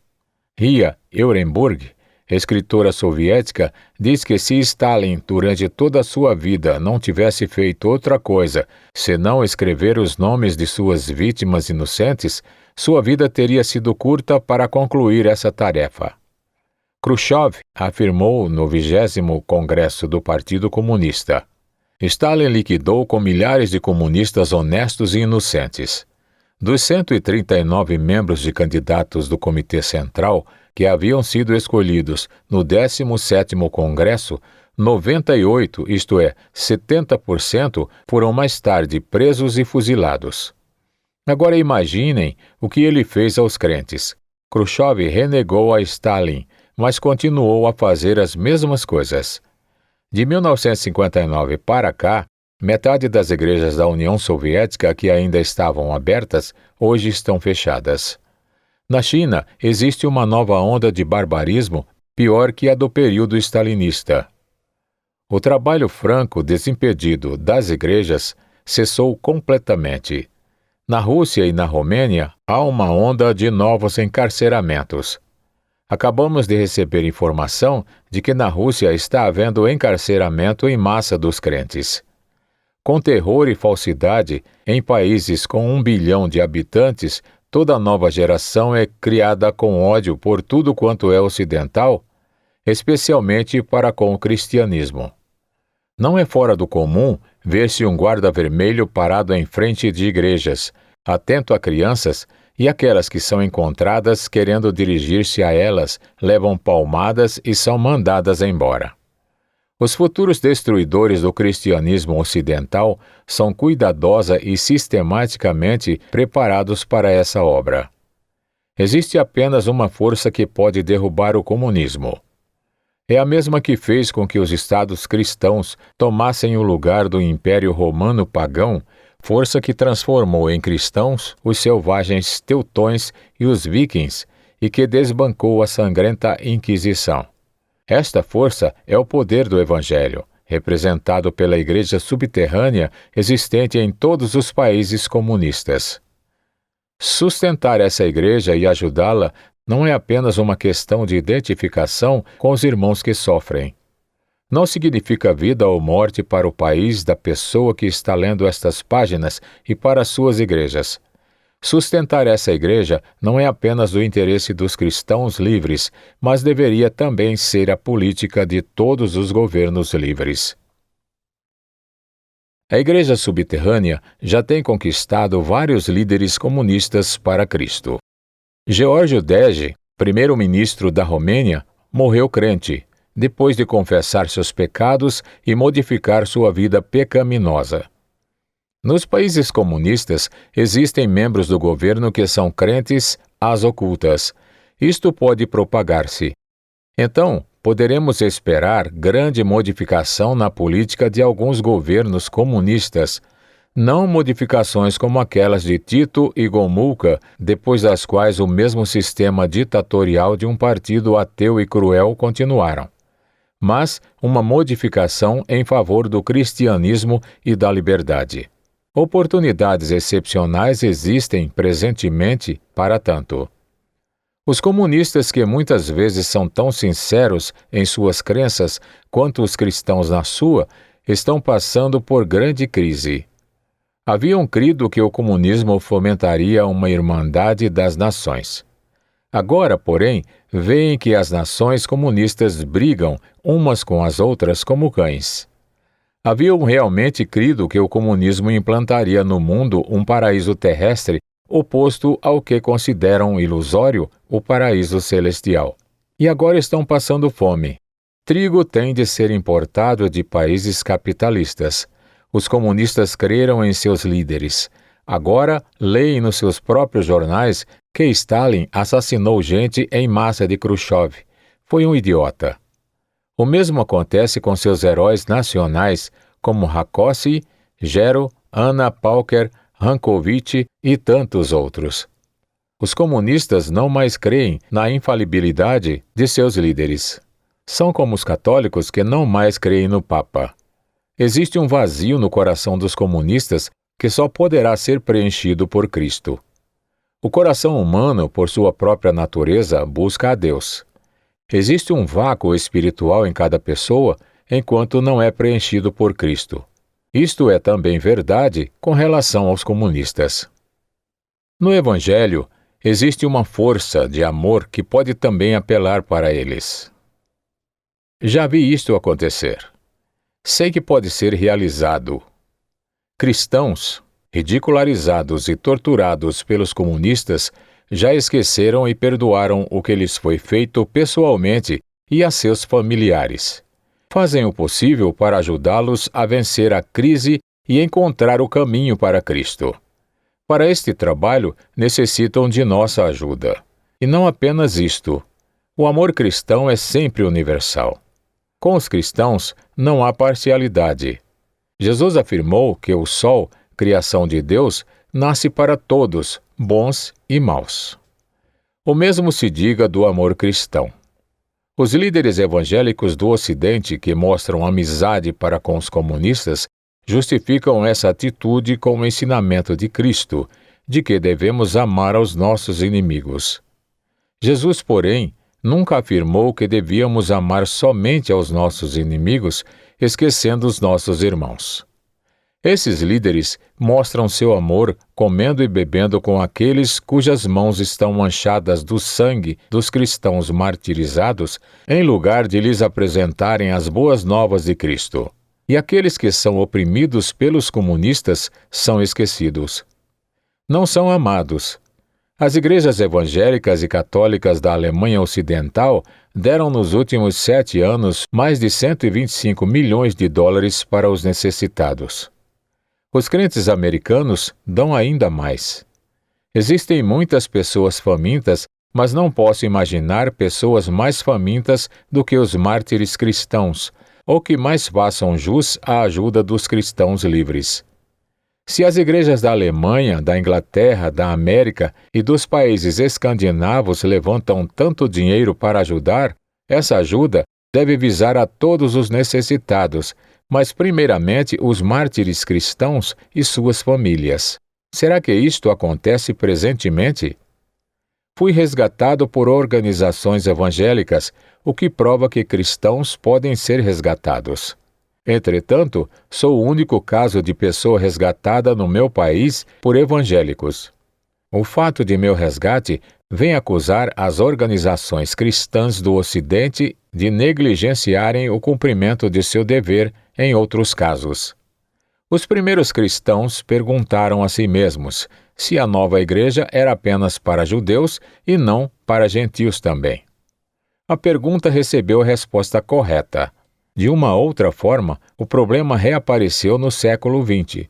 Ria Ehrenburg, escritora soviética, diz que se Stalin, durante toda a sua vida, não tivesse feito outra coisa senão escrever os nomes de suas vítimas inocentes, sua vida teria sido curta para concluir essa tarefa. Khrushchev afirmou no 20º Congresso do Partido Comunista: Stalin liquidou com milhares de comunistas honestos e inocentes. Dos 139 membros de candidatos do Comitê Central que haviam sido escolhidos no 17º Congresso, 98, isto é, 70%, foram mais tarde presos e fuzilados. Agora imaginem o que ele fez aos crentes. Khrushchev renegou a Stalin, mas continuou a fazer as mesmas coisas. De 1959 para cá, metade das igrejas da União Soviética que ainda estavam abertas, hoje estão fechadas. Na China, existe uma nova onda de barbarismo pior que a do período stalinista. O trabalho franco desimpedido das igrejas cessou completamente. Na Rússia e na Romênia, há uma onda de novos encarceramentos. Acabamos de receber informação de que na Rússia está havendo encarceramento em massa dos crentes. Com terror e falsidade, em países com 1 bilhão de habitantes, toda nova geração é criada com ódio por tudo quanto é ocidental, especialmente para com o cristianismo. Não é fora do comum ver-se um guarda vermelho parado em frente de igrejas, atento a crianças, e aquelas que são encontradas querendo dirigir-se a elas levam palmadas e são mandadas embora. Os futuros destruidores do cristianismo ocidental são cuidadosa e sistematicamente preparados para essa obra. Existe apenas uma força que pode derrubar o comunismo. É a mesma que fez com que os estados cristãos tomassem o lugar do Império Romano pagão, força que transformou em cristãos os selvagens teutões e os vikings e que desbancou a sangrenta Inquisição. Esta força é o poder do Evangelho, representado pela igreja subterrânea existente em todos os países comunistas. Sustentar essa igreja e ajudá-la não é apenas uma questão de identificação com os irmãos que sofrem. Não significa vida ou morte para o país da pessoa que está lendo estas páginas e para suas igrejas. Sustentar essa igreja não é apenas do interesse dos cristãos livres, mas deveria também ser a política de todos os governos livres. A igreja subterrânea já tem conquistado vários líderes comunistas para Cristo. Georgiu Dege, primeiro-ministro da Romênia, morreu crente, depois de confessar seus pecados e modificar sua vida pecaminosa. Nos países comunistas, existem membros do governo que são crentes às ocultas. Isto pode propagar-se. Então, poderemos esperar grande modificação na política de alguns governos comunistas, não modificações como aquelas de Tito e Gomulka, depois das quais o mesmo sistema ditatorial de um partido ateu e cruel continuaram, mas uma modificação em favor do cristianismo e da liberdade. Oportunidades excepcionais existem presentemente para tanto. Os comunistas, que muitas vezes são tão sinceros em suas crenças quanto os cristãos na sua, estão passando por grande crise. Haviam crido que o comunismo fomentaria uma irmandade das nações. Agora, porém, veem que as nações comunistas brigam umas com as outras como cães. Haviam realmente crido que o comunismo implantaria no mundo um paraíso terrestre oposto ao que consideram ilusório o paraíso celestial. E agora estão passando fome. Trigo tem de ser importado de países capitalistas. Os comunistas creram em seus líderes. Agora leem nos seus próprios jornais que Stalin assassinou gente em massa de Khrushchev. Foi um idiota. O mesmo acontece com seus heróis nacionais, como Rákosi, Gero, Anna Pauker, Rankovic e tantos outros. Os comunistas não mais creem na infalibilidade de seus líderes. São como os católicos que não mais creem no Papa. Existe um vazio no coração dos comunistas que só poderá ser preenchido por Cristo. O coração humano, por sua própria natureza, busca a Deus. Existe um vácuo espiritual em cada pessoa enquanto não é preenchido por Cristo. Isto é também verdade com relação aos comunistas. No Evangelho, existe uma força de amor que pode também apelar para eles. Já vi isto acontecer. Sei que pode ser realizado. Cristãos, ridicularizados e torturados pelos comunistas, já esqueceram e perdoaram o que lhes foi feito pessoalmente e a seus familiares. Fazem o possível para ajudá-los a vencer a crise e encontrar o caminho para Cristo. Para este trabalho, necessitam de nossa ajuda. E não apenas isto. O amor cristão é sempre universal. Com os cristãos, não há parcialidade. Jesus afirmou que o sol, criação de Deus, nasce para todos, bons e maus. O mesmo se diga do amor cristão. Os líderes evangélicos do Ocidente que mostram amizade para com os comunistas justificam essa atitude com o ensinamento de Cristo, de que devemos amar aos nossos inimigos. Jesus, porém, nunca afirmou que devíamos amar somente aos nossos inimigos, esquecendo os nossos irmãos. Esses líderes mostram seu amor comendo e bebendo com aqueles cujas mãos estão manchadas do sangue dos cristãos martirizados, em lugar de lhes apresentarem as boas novas de Cristo. E aqueles que são oprimidos pelos comunistas são esquecidos. Não são amados. As igrejas evangélicas e católicas da Alemanha Ocidental deram nos últimos 7 anos mais de 125 milhões de dólares para os necessitados. Os crentes americanos dão ainda mais. Existem muitas pessoas famintas, mas não posso imaginar pessoas mais famintas do que os mártires cristãos, ou que mais façam jus à ajuda dos cristãos livres. Se as igrejas da Alemanha, da Inglaterra, da América e dos países escandinavos levantam tanto dinheiro para ajudar, essa ajuda deve visar a todos os necessitados, mas primeiramente os mártires cristãos e suas famílias. Será que isto acontece presentemente? Fui resgatado por organizações evangélicas, o que prova que cristãos podem ser resgatados. Entretanto, sou o único caso de pessoa resgatada no meu país por evangélicos. O fato de meu resgate vem acusar as organizações cristãs do Ocidente de negligenciarem o cumprimento de seu dever em outros casos. Os primeiros cristãos perguntaram a si mesmos se a nova igreja era apenas para judeus e não para gentios também. A pergunta recebeu a resposta correta. De uma outra forma, o problema reapareceu no século XX.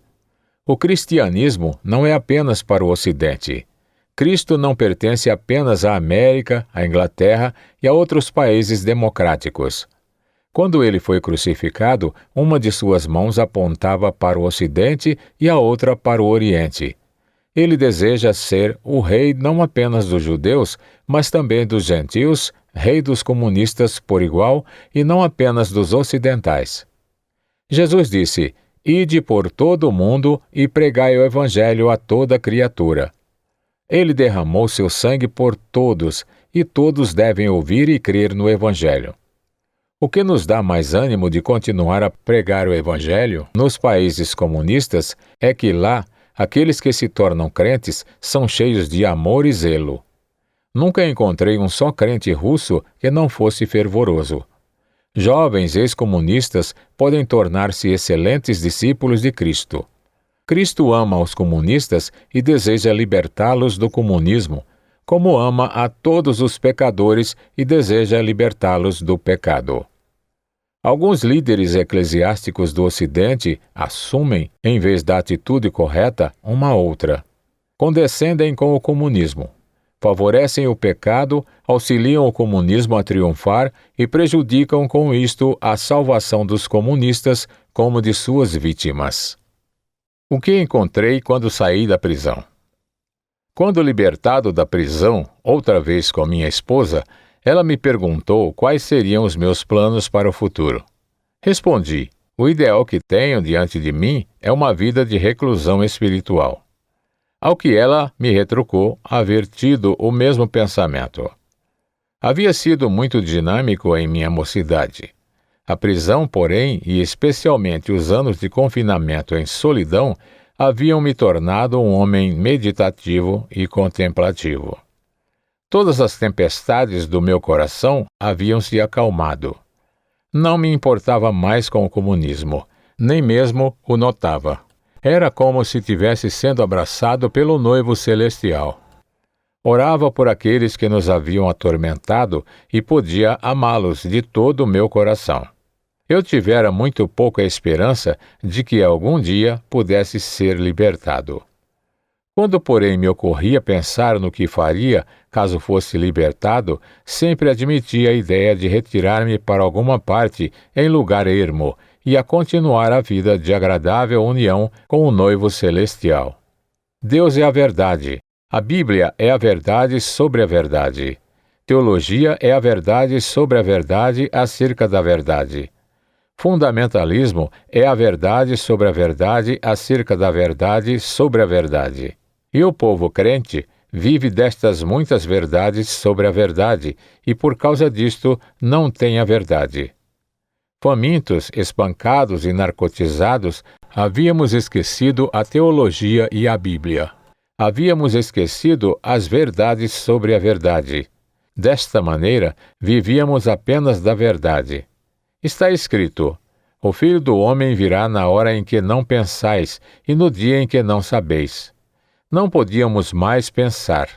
O cristianismo não é apenas para o Ocidente. Cristo não pertence apenas à América, à Inglaterra e a outros países democráticos. Quando ele foi crucificado, uma de suas mãos apontava para o Ocidente e a outra para o Oriente. Ele deseja ser o rei não apenas dos judeus, mas também dos gentios, rei dos comunistas por igual e não apenas dos ocidentais. Jesus disse: "Ide por todo o mundo e pregai o evangelho a toda criatura." Ele derramou seu sangue por todos, e todos devem ouvir e crer no evangelho. O que nos dá mais ânimo de continuar a pregar o evangelho nos países comunistas é que lá, aqueles que se tornam crentes são cheios de amor e zelo. Nunca encontrei um só crente russo que não fosse fervoroso. Jovens ex-comunistas podem tornar-se excelentes discípulos de Cristo. Cristo ama os comunistas e deseja libertá-los do comunismo, como ama a todos os pecadores e deseja libertá-los do pecado. Alguns líderes eclesiásticos do Ocidente assumem, em vez da atitude correta, uma outra. Condescendem com o comunismo. Favorecem o pecado, auxiliam o comunismo a triunfar e prejudicam com isto a salvação dos comunistas como de suas vítimas. O que encontrei quando saí da prisão? Quando libertado da prisão, outra vez com minha esposa, ela me perguntou quais seriam os meus planos para o futuro. Respondi: o ideal que tenho diante de mim é uma vida de reclusão espiritual. Ao que ela me retrucou haver tido o mesmo pensamento. Havia sido muito dinâmico em minha mocidade. A prisão, porém, e especialmente os anos de confinamento em solidão, haviam me tornado um homem meditativo e contemplativo. Todas as tempestades do meu coração haviam se acalmado. Não me importava mais com o comunismo, nem mesmo o notava. Era como se tivesse sendo abraçado pelo noivo celestial. Orava por aqueles que nos haviam atormentado e podia amá-los de todo o meu coração. Eu tivera muito pouca esperança de que algum dia pudesse ser libertado. Quando, porém, me ocorria pensar no que faria caso fosse libertado, sempre admitia a ideia de retirar-me para alguma parte em lugar ermo e a continuar a vida de agradável união com o noivo celestial. Deus é a verdade. A Bíblia é a verdade sobre a verdade. Teologia é a verdade sobre a verdade acerca da verdade. Fundamentalismo é a verdade sobre a verdade acerca da verdade sobre a verdade. E o povo crente vive destas muitas verdades sobre a verdade e, por causa disto, não tem a verdade. Famintos, espancados e narcotizados, havíamos esquecido a teologia e a Bíblia. Havíamos esquecido as verdades sobre a verdade. Desta maneira, vivíamos apenas da verdade. Está escrito: o Filho do Homem virá na hora em que não pensais e no dia em que não sabeis. Não podíamos mais pensar.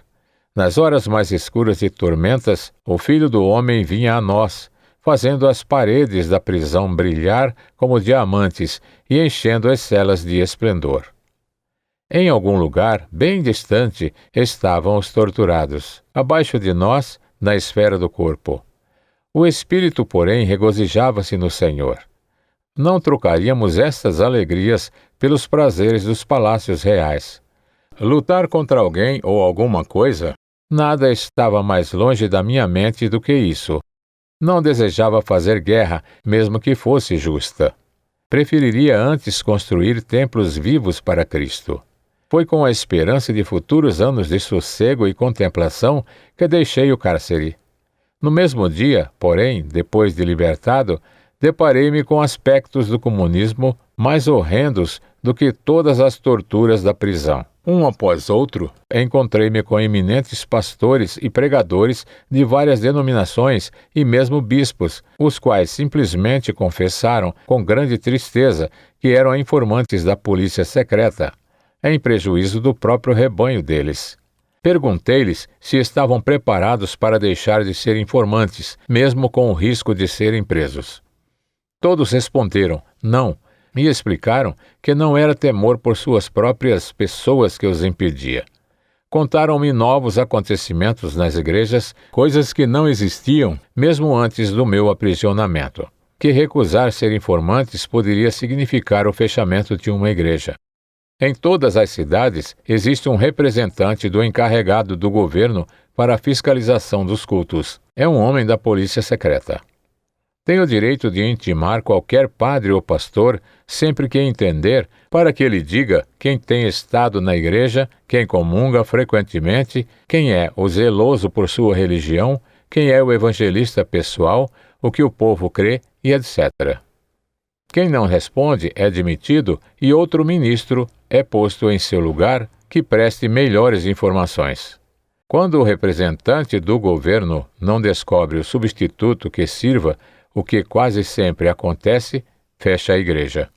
Nas horas mais escuras de tormentas, o Filho do Homem vinha a nós, fazendo as paredes da prisão brilhar como diamantes e enchendo as celas de esplendor. Em algum lugar, bem distante, estavam os torturados, abaixo de nós, na esfera do corpo. O espírito, porém, regozijava-se no Senhor. Não trocaríamos estas alegrias pelos prazeres dos palácios reais. Lutar contra alguém ou alguma coisa, nada estava mais longe da minha mente do que isso. Não desejava fazer guerra, mesmo que fosse justa. Preferiria antes construir templos vivos para Cristo. Foi com a esperança de futuros anos de sossego e contemplação que deixei o cárcere. No mesmo dia, porém, depois de libertado, deparei-me com aspectos do comunismo mais horrendos do que todas as torturas da prisão. Um após outro, encontrei-me com eminentes pastores e pregadores de várias denominações e mesmo bispos, os quais simplesmente confessaram com grande tristeza que eram informantes da polícia secreta, em prejuízo do próprio rebanho deles. Perguntei-lhes se estavam preparados para deixar de ser informantes, mesmo com o risco de serem presos. Todos responderam, não. Me explicaram que não era temor por suas próprias pessoas que os impedia. Contaram-me novos acontecimentos nas igrejas, coisas que não existiam mesmo antes do meu aprisionamento. Que recusar ser informantes poderia significar o fechamento de uma igreja. Em todas as cidades existe um representante do encarregado do governo para a fiscalização dos cultos. É um homem da polícia secreta. Tem o direito de intimar qualquer padre ou pastor, sempre que entender, para que ele diga quem tem estado na igreja, quem comunga frequentemente, quem é o zeloso por sua religião, quem é o evangelista pessoal, o que o povo crê e etc. Quem não responde é demitido e outro ministro é posto em seu lugar que preste melhores informações. Quando o representante do governo não descobre o substituto que sirva, o que quase sempre acontece, fecha a igreja.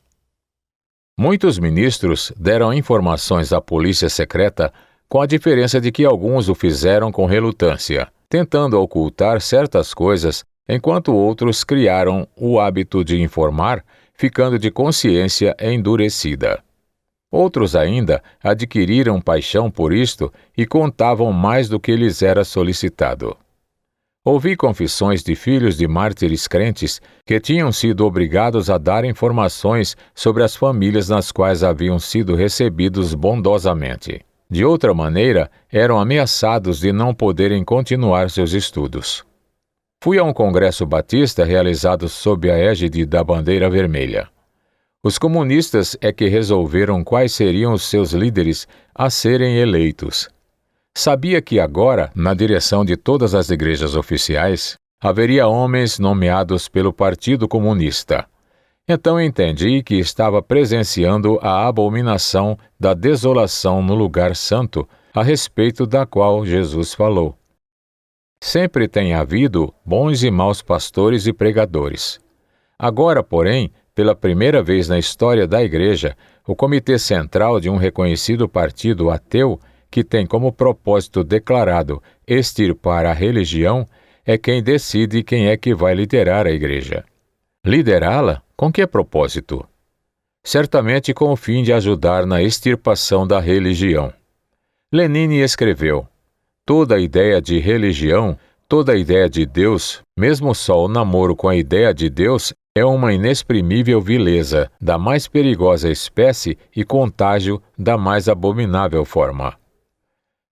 Muitos ministros deram informações à polícia secreta, com a diferença de que alguns o fizeram com relutância, tentando ocultar certas coisas, enquanto outros criaram o hábito de informar, ficando de consciência endurecida. Outros ainda adquiriram paixão por isto e contavam mais do que lhes era solicitado. Ouvi confissões de filhos de mártires crentes que tinham sido obrigados a dar informações sobre as famílias nas quais haviam sido recebidos bondosamente. De outra maneira, eram ameaçados de não poderem continuar seus estudos. Fui a um congresso batista realizado sob a égide da Bandeira Vermelha. Os comunistas é que resolveram quais seriam os seus líderes a serem eleitos. Sabia que agora, na direção de todas as igrejas oficiais, haveria homens nomeados pelo Partido Comunista. Então entendi que estava presenciando a abominação da desolação no lugar santo, a respeito da qual Jesus falou. Sempre tem havido bons e maus pastores e pregadores. Agora, porém, pela primeira vez na história da Igreja, o Comitê Central de um reconhecido partido ateu, que tem como propósito declarado extirpar a religião, é quem decide quem é que vai liderar a Igreja. Liderá-la? Com que propósito? Certamente com o fim de ajudar na extirpação da religião. Lenin escreveu: toda ideia de religião, toda ideia de Deus, mesmo só o namoro com a ideia de Deus, é uma inexprimível vileza da mais perigosa espécie e contágio da mais abominável forma.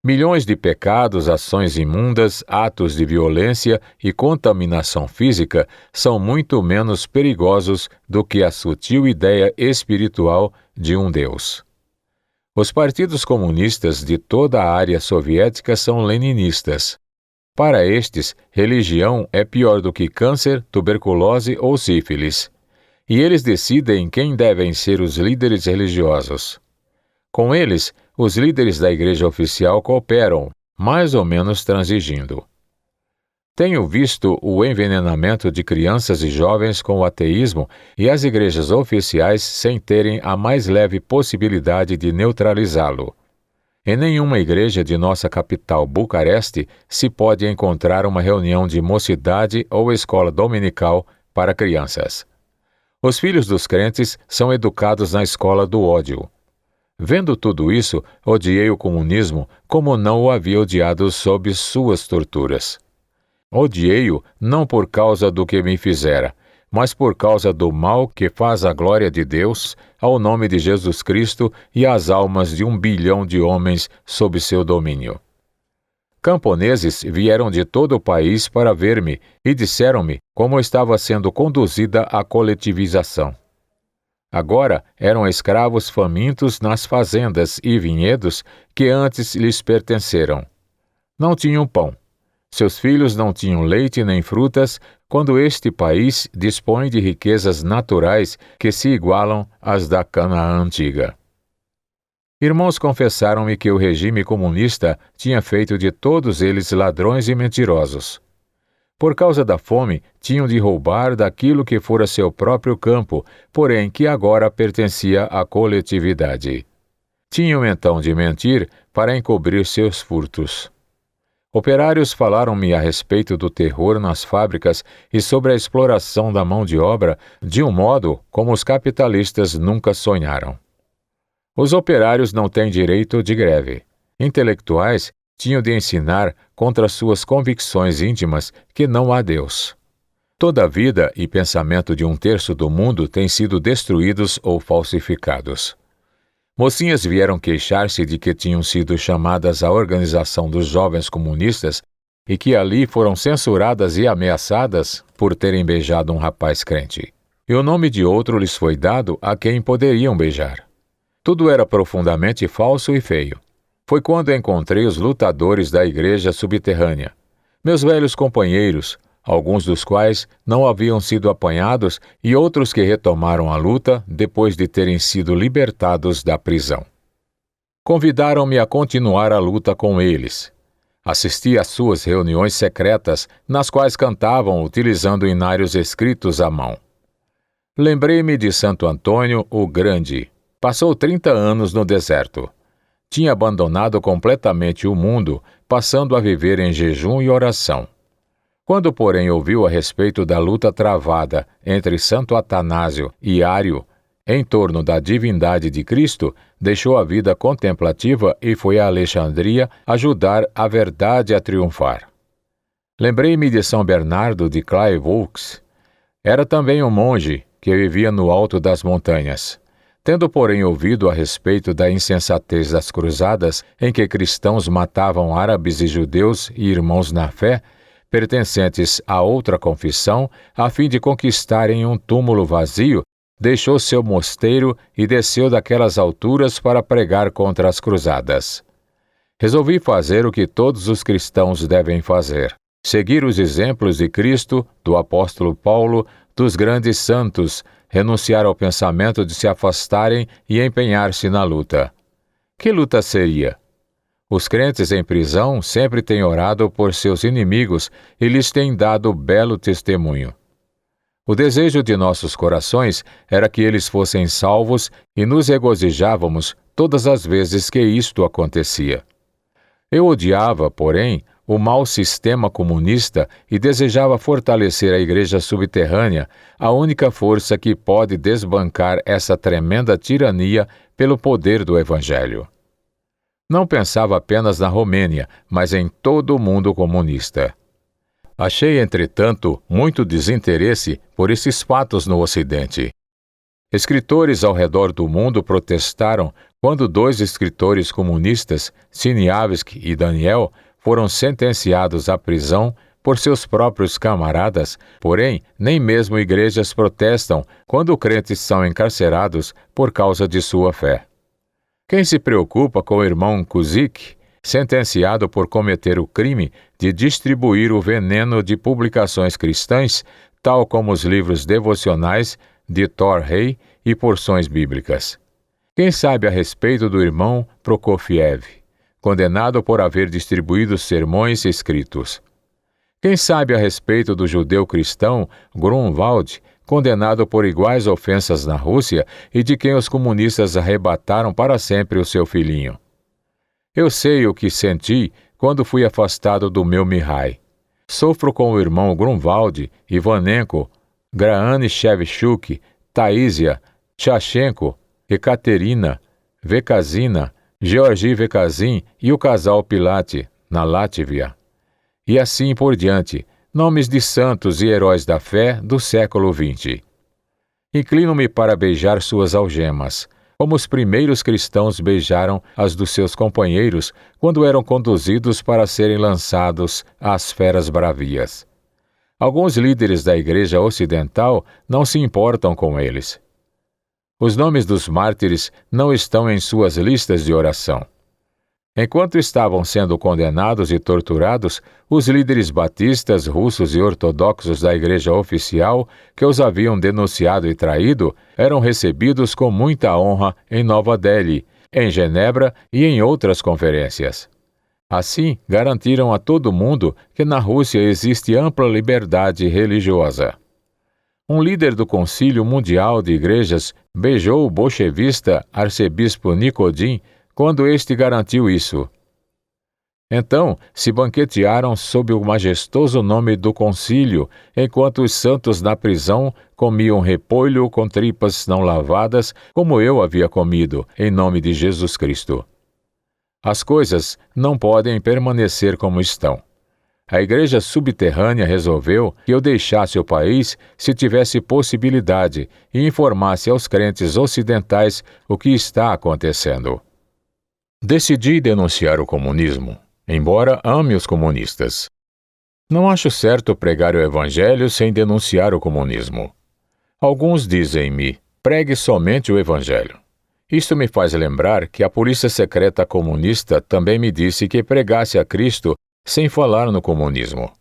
Milhões de pecados, ações imundas, atos de violência e contaminação física são muito menos perigosos do que a sutil ideia espiritual de um Deus. Os partidos comunistas de toda a área soviética são leninistas. Para estes, religião é pior do que câncer, tuberculose ou sífilis. E eles decidem quem devem ser os líderes religiosos. Com eles, os líderes da igreja oficial cooperam, mais ou menos transigindo. Tenho visto o envenenamento de crianças e jovens com o ateísmo e as igrejas oficiais sem terem a mais leve possibilidade de neutralizá-lo. Em nenhuma igreja de nossa capital, Bucareste, se pode encontrar uma reunião de mocidade ou escola dominical para crianças. Os filhos dos crentes são educados na escola do ódio. Vendo tudo isso, odiei o comunismo como não o havia odiado sob suas torturas. Odiei-o não por causa do que me fizera, mas por causa do mal que faz a glória de Deus, ao nome de Jesus Cristo e às almas de 1 bilhão de homens sob seu domínio. Camponeses vieram de todo o país para ver-me e disseram-me como estava sendo conduzida a coletivização. Agora eram escravos famintos nas fazendas e vinhedos que antes lhes pertenceram. Não tinham pão. Seus filhos não tinham leite nem frutas, quando este país dispõe de riquezas naturais que se igualam às da Canaã antiga. Irmãos confessaram-me que o regime comunista tinha feito de todos eles ladrões e mentirosos. Por causa da fome, tinham de roubar daquilo que fora seu próprio campo, porém que agora pertencia à coletividade. Tinham então de mentir para encobrir seus furtos. Operários falaram-me a respeito do terror nas fábricas e sobre a exploração da mão de obra de um modo como os capitalistas nunca sonharam. Os operários não têm direito de greve. Intelectuais tinham de ensinar contra suas convicções íntimas que não há Deus. Toda a vida e pensamento de 1/3 do mundo têm sido destruídos ou falsificados. Mocinhas vieram queixar-se de que tinham sido chamadas à Organização dos Jovens Comunistas e que ali foram censuradas e ameaçadas por terem beijado um rapaz crente. E o nome de outro lhes foi dado a quem poderiam beijar. Tudo era profundamente falso e feio. Foi quando encontrei os lutadores da igreja subterrânea, meus velhos companheiros, alguns dos quais não haviam sido apanhados e outros que retomaram a luta depois de terem sido libertados da prisão. Convidaram-me a continuar a luta com eles. Assisti às suas reuniões secretas, nas quais cantavam utilizando hinários escritos à mão. Lembrei-me de Santo Antônio o Grande. Passou 30 anos no deserto. Tinha abandonado completamente o mundo, passando a viver em jejum e oração. Quando, porém, ouviu a respeito da luta travada entre Santo Atanásio e Ário em torno da divindade de Cristo, deixou a vida contemplativa e foi a Alexandria ajudar a verdade a triunfar. Lembrei-me de São Bernardo de Clairvaux. Era também um monge que vivia no alto das montanhas. Tendo, porém, ouvido a respeito da insensatez das cruzadas, em que cristãos matavam árabes e judeus e irmãos na fé, pertencentes a outra confissão, a fim de conquistarem um túmulo vazio, deixou seu mosteiro e desceu daquelas alturas para pregar contra as cruzadas. Resolvi fazer o que todos os cristãos devem fazer: seguir os exemplos de Cristo, do apóstolo Paulo, dos grandes santos, renunciar ao pensamento de se afastarem e empenhar-se na luta. Que luta seria? Os crentes em prisão sempre têm orado por seus inimigos e lhes têm dado belo testemunho. O desejo de nossos corações era que eles fossem salvos e nos regozijávamos todas as vezes que isto acontecia. Eu odiava, porém, o mau sistema comunista e desejava fortalecer a igreja subterrânea, a única força que pode desbancar essa tremenda tirania pelo poder do Evangelho. Não pensava apenas na Romênia, mas em todo o mundo comunista. Achei, entretanto, muito desinteresse por esses fatos no Ocidente. Escritores ao redor do mundo protestaram quando 2 escritores comunistas, Chiniavsky e Daniel, foram sentenciados à prisão por seus próprios camaradas, porém, nem mesmo igrejas protestam quando crentes são encarcerados por causa de sua fé. Quem se preocupa com o irmão Kuzik, sentenciado por cometer o crime de distribuir o veneno de publicações cristãs, tal como os livros devocionais de Thor Rey e porções bíblicas? Quem sabe a respeito do irmão Prokofiev, condenado por haver distribuído sermões escritos? Quem sabe a respeito do judeu cristão Grunwald, condenado por iguais ofensas na Rússia e de quem os comunistas arrebataram para sempre o seu filhinho? Eu sei o que senti quando fui afastado do meu Mihai. Sofro com o irmão Grunwald, Ivanenko, Graane Shevchuk, Taísia, Tchachenko, Ekaterina, Vekazina, Georgi Vekazin e o casal Pilate, na Látvia. E assim por diante, nomes de santos e heróis da fé do século XX. Inclino-me para beijar suas algemas, como os primeiros cristãos beijaram as dos seus companheiros quando eram conduzidos para serem lançados às feras bravias. Alguns líderes da Igreja Ocidental não se importam com eles. Os nomes dos mártires não estão em suas listas de oração. Enquanto estavam sendo condenados e torturados, os líderes batistas, russos e ortodoxos da Igreja Oficial, que os haviam denunciado e traído, eram recebidos com muita honra em Nova Delhi, em Genebra e em outras conferências. Assim, garantiram a todo mundo que na Rússia existe ampla liberdade religiosa. Um líder do Concílio Mundial de Igrejas beijou o bolchevista arcebispo Nikodin quando este garantiu isso. Então se banquetearam sob o majestoso nome do concílio, enquanto os santos na prisão comiam repolho com tripas não lavadas, como eu havia comido, em nome de Jesus Cristo. As coisas não podem permanecer como estão. A igreja subterrânea resolveu que eu deixasse o país se tivesse possibilidade e informasse aos crentes ocidentais o que está acontecendo. Decidi denunciar o comunismo, embora ame os comunistas. Não acho certo pregar o evangelho sem denunciar o comunismo. Alguns dizem-me, pregue somente o evangelho. Isto me faz lembrar que a polícia secreta comunista também me disse que pregasse a Cristo sem falar no comunismo.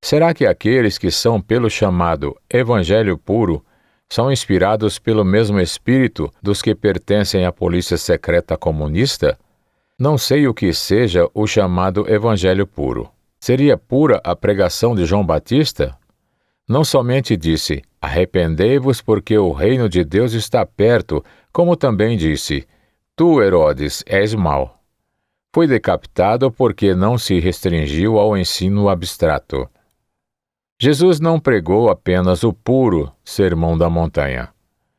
Será que aqueles que são pelo chamado evangelho puro são inspirados pelo mesmo espírito dos que pertencem à polícia secreta comunista? Não sei o que seja o chamado evangelho puro. Seria pura a pregação de João Batista? Não somente disse, arrependei-vos porque o reino de Deus está perto, como também disse, tu, Herodes, és mau. Foi decapitado porque não se restringiu ao ensino abstrato. Jesus não pregou apenas o puro Sermão da Montanha.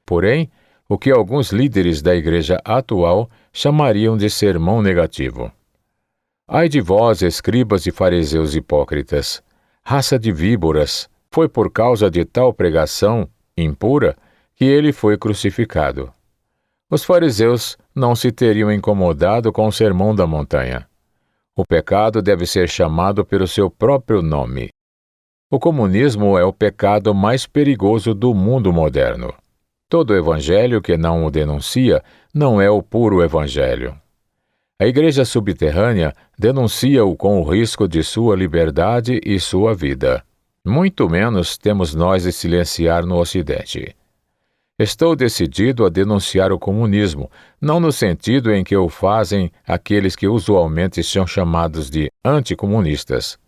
Porém, o que alguns líderes da igreja atual chamariam de sermão negativo. Ai de vós, escribas e fariseus hipócritas, raça de víboras, foi por causa de tal pregação impura que ele foi crucificado. Os fariseus não se teriam incomodado com o Sermão da Montanha. O pecado deve ser chamado pelo seu próprio nome. O comunismo é o pecado mais perigoso do mundo moderno. Todo evangelho que não o denuncia não é o puro evangelho. A igreja subterrânea denuncia-o com o risco de sua liberdade e sua vida. Muito menos temos nós de silenciar no Ocidente. Estou decidido a denunciar o comunismo, não no sentido em que o fazem aqueles que usualmente são chamados de anticomunistas.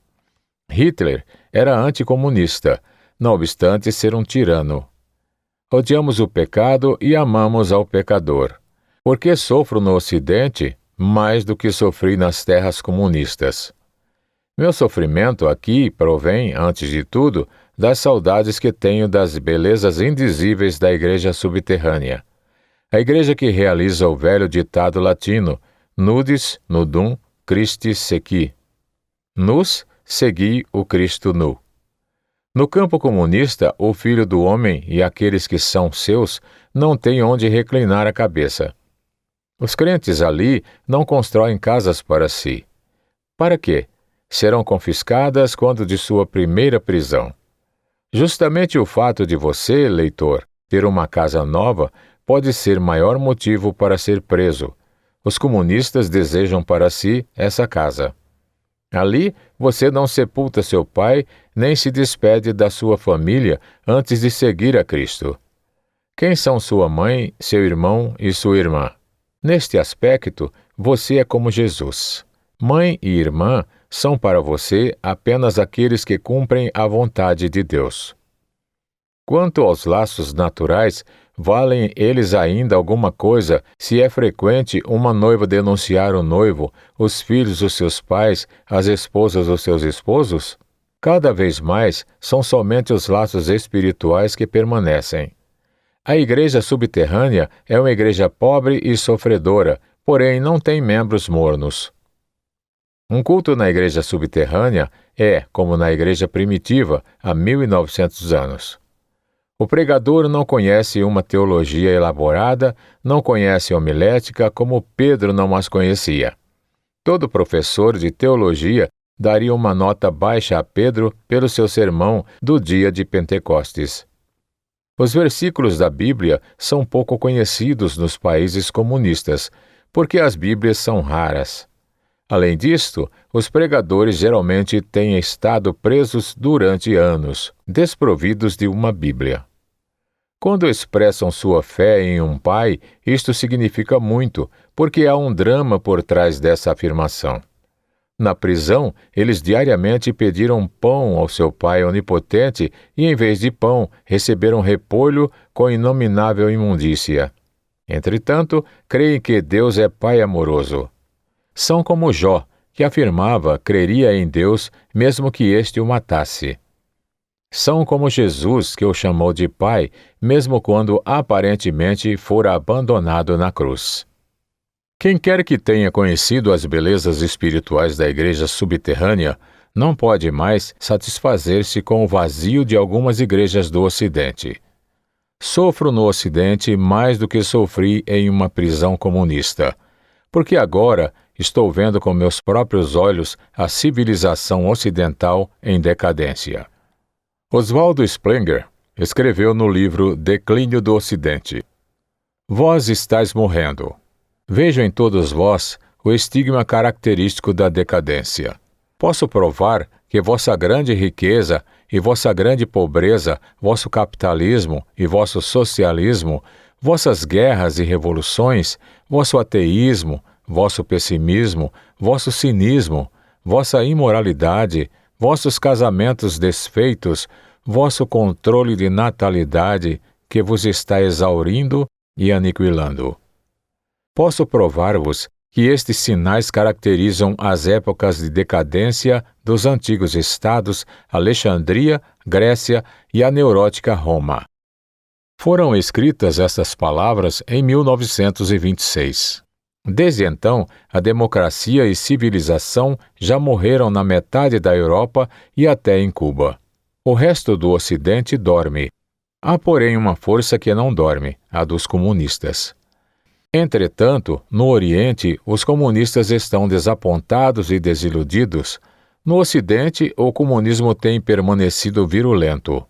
Hitler era anticomunista, não obstante ser um tirano. Odiamos o pecado e amamos ao pecador. Porque sofro no Ocidente mais do que sofri nas terras comunistas. Meu sofrimento aqui provém, antes de tudo, das saudades que tenho das belezas indizíveis da igreja subterrânea. A igreja que realiza o velho ditado latino, nudis nudum Christi sequi. Nus segui o Cristo nu. No campo comunista, o filho do homem e aqueles que são seus não têm onde reclinar a cabeça. Os crentes ali não constroem casas para si. Para quê? Serão confiscadas quando de sua primeira prisão. Justamente o fato de você, leitor, ter uma casa nova pode ser maior motivo para ser preso. Os comunistas desejam para si essa casa. Ali, você não sepulta seu pai, nem se despede da sua família antes de seguir a Cristo. Quem são sua mãe, seu irmão e sua irmã? Neste aspecto, você é como Jesus. Mãe e irmã são para você apenas aqueles que cumprem a vontade de Deus. Quanto aos laços naturais, valem eles ainda alguma coisa se é frequente uma noiva denunciar o noivo, os filhos dos seus pais, as esposas dos seus esposos? Cada vez mais são somente os laços espirituais que permanecem. A igreja subterrânea é uma igreja pobre e sofredora, porém não tem membros mornos. Um culto na igreja subterrânea é, como na igreja primitiva, há 1900 anos. O pregador não conhece uma teologia elaborada, não conhece homilética como Pedro não as conhecia. Todo professor de teologia daria uma nota baixa a Pedro pelo seu sermão do dia de Pentecostes. Os versículos da Bíblia são pouco conhecidos nos países comunistas, porque as Bíblias são raras. Além disto, os pregadores geralmente têm estado presos durante anos, desprovidos de uma Bíblia. Quando expressam sua fé em um pai, isto significa muito, porque há um drama por trás dessa afirmação. Na prisão, eles diariamente pediram pão ao seu pai onipotente e, em vez de pão, receberam repolho com inominável imundícia. Entretanto, creem que Deus é Pai amoroso. São como Jó, que afirmava creria em Deus mesmo que este o matasse. São como Jesus, que o chamou de Pai, mesmo quando aparentemente fora abandonado na cruz. Quem quer que tenha conhecido as belezas espirituais da igreja subterrânea, não pode mais satisfazer-se com o vazio de algumas igrejas do Ocidente. Sofro no Ocidente mais do que sofri em uma prisão comunista, porque agora estou vendo com meus próprios olhos a civilização ocidental em decadência. Oswald Spengler escreveu no livro Declínio do Ocidente: Vós estáis morrendo. Vejo em todos vós o estigma característico da decadência. Posso provar que vossa grande riqueza e vossa grande pobreza, vosso capitalismo e vosso socialismo, vossas guerras e revoluções, vosso ateísmo, vosso pessimismo, vosso cinismo, vossa imoralidade, vossos casamentos desfeitos, vosso controle de natalidade que vos está exaurindo e aniquilando. Posso provar-vos que estes sinais caracterizam as épocas de decadência dos antigos estados Alexandria, Grécia e a neurótica Roma. Foram escritas estas palavras em 1926. Desde então, a democracia e civilização já morreram na metade da Europa e até em Cuba. O resto do Ocidente dorme. Há, porém, uma força que não dorme, a dos comunistas. Entretanto, no Oriente, os comunistas estão desapontados e desiludidos. No Ocidente, o comunismo tem permanecido virulento.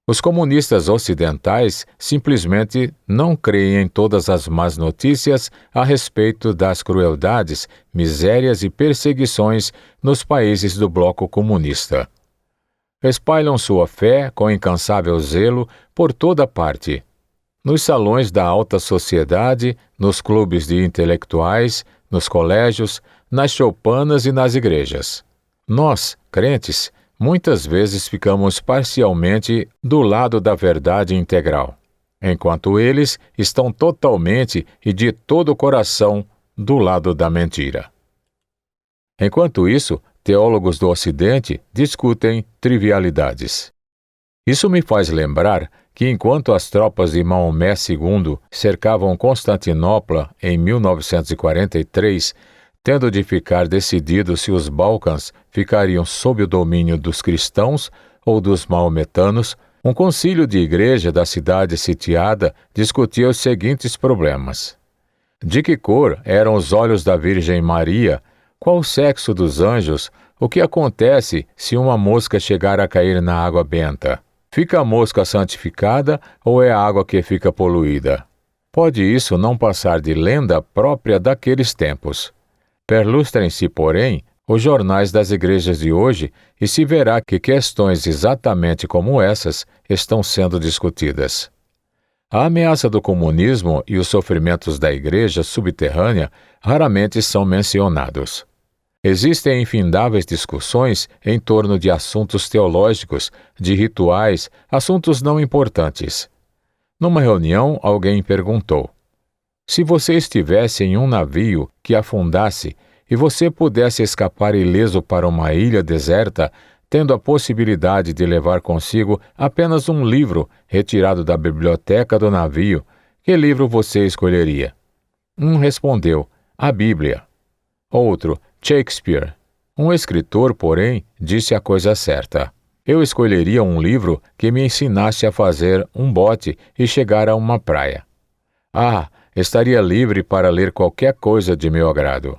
Os comunistas ocidentais simplesmente não creem em todas as más notícias a respeito das crueldades, misérias e perseguições nos países do bloco comunista. Espalham sua fé com incansável zelo por toda parte. Nos salões da alta sociedade, nos clubes de intelectuais, nos colégios, nas choupanas e nas igrejas. Nós, crentes, muitas vezes ficamos parcialmente do lado da verdade integral, enquanto eles estão totalmente e de todo o coração do lado da mentira. Enquanto isso, teólogos do Ocidente discutem trivialidades. Isso me faz lembrar que enquanto as tropas de Maomé II cercavam Constantinopla em 1943, tendo de ficar decidido se os Balcãs ficariam sob o domínio dos cristãos ou dos maometanos, um concílio de igreja da cidade sitiada discutia os seguintes problemas. De que cor eram os olhos da Virgem Maria? Qual o sexo dos anjos? O que acontece se uma mosca chegar a cair na água benta? Fica a mosca santificada ou é a água que fica poluída? Pode isso não passar de lenda própria daqueles tempos. Perlustrem-se, porém, os jornais das igrejas de hoje e se verá que questões exatamente como essas estão sendo discutidas. A ameaça do comunismo e os sofrimentos da igreja subterrânea raramente são mencionados. Existem infindáveis discussões em torno de assuntos teológicos, de rituais, assuntos não importantes. Numa reunião, alguém perguntou: se você estivesse em um navio que afundasse e você pudesse escapar ileso para uma ilha deserta, tendo a possibilidade de levar consigo apenas um livro retirado da biblioteca do navio, que livro você escolheria? Um respondeu: a Bíblia. Outro: Shakespeare. Um escritor, porém, disse a coisa certa: eu escolheria um livro que me ensinasse a fazer um bote e chegar a uma praia. Ah, estaria livre para ler qualquer coisa de meu agrado.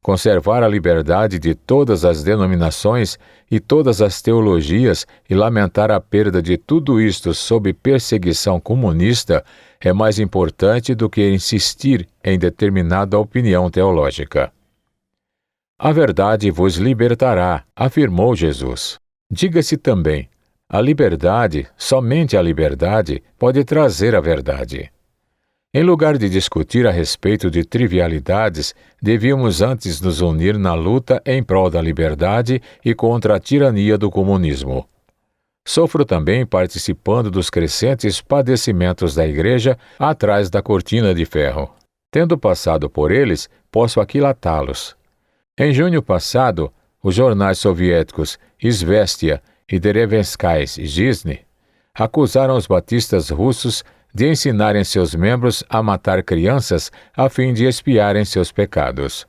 Conservar a liberdade de todas as denominações e todas as teologias e lamentar a perda de tudo isto sob perseguição comunista é mais importante do que insistir em determinada opinião teológica. A verdade vos libertará, afirmou Jesus. Diga-se também, a liberdade, somente a liberdade, pode trazer a verdade. Em lugar de discutir a respeito de trivialidades, devíamos antes nos unir na luta em prol da liberdade e contra a tirania do comunismo. Sofro também participando dos crescentes padecimentos da Igreja atrás da cortina de ferro. Tendo passado por eles, posso aquilatá-los. Em junho passado, os jornais soviéticos Izvestia e Derevenskaya Zhizny acusaram os batistas russos de ensinarem seus membros a matar crianças a fim de expiarem seus pecados.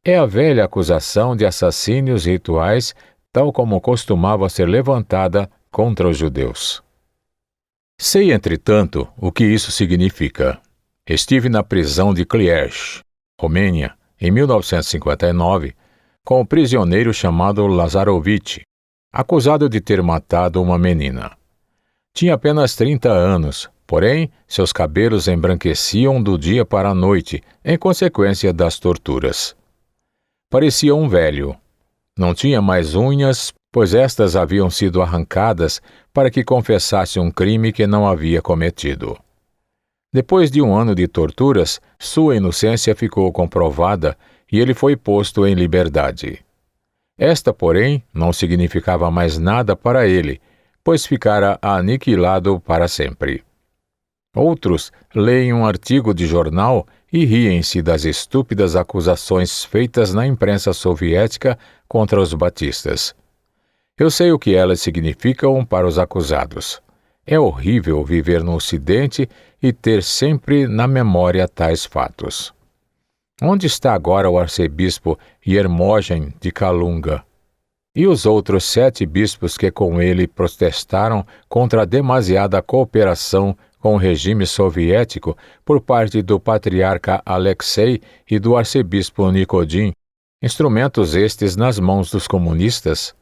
É a velha acusação de assassínios rituais, tal como costumava ser levantada contra os judeus. Sei, entretanto, o que isso significa. Estive na prisão de Cluj, Romênia, em 1959, com um prisioneiro chamado Lazarovich, acusado de ter matado uma menina. Tinha apenas 30 anos, porém, seus cabelos embranqueciam do dia para a noite, em consequência das torturas. Parecia um velho. Não tinha mais unhas, pois estas haviam sido arrancadas para que confessasse um crime que não havia cometido. Depois de 1 ano de torturas, sua inocência ficou comprovada e ele foi posto em liberdade. Esta, porém, não significava mais nada para ele, pois ficara aniquilado para sempre. Outros leem um artigo de jornal e riem-se das estúpidas acusações feitas na imprensa soviética contra os batistas. Eu sei o que elas significam para os acusados. É horrível viver no Ocidente e ter sempre na memória tais fatos. Onde está agora o arcebispo Yermogen de Kalunga? E os outros 7 bispos que com ele protestaram contra a demasiada cooperação com o regime soviético por parte do patriarca Alexei e do arcebispo Nikodin, instrumentos estes nas mãos dos comunistas?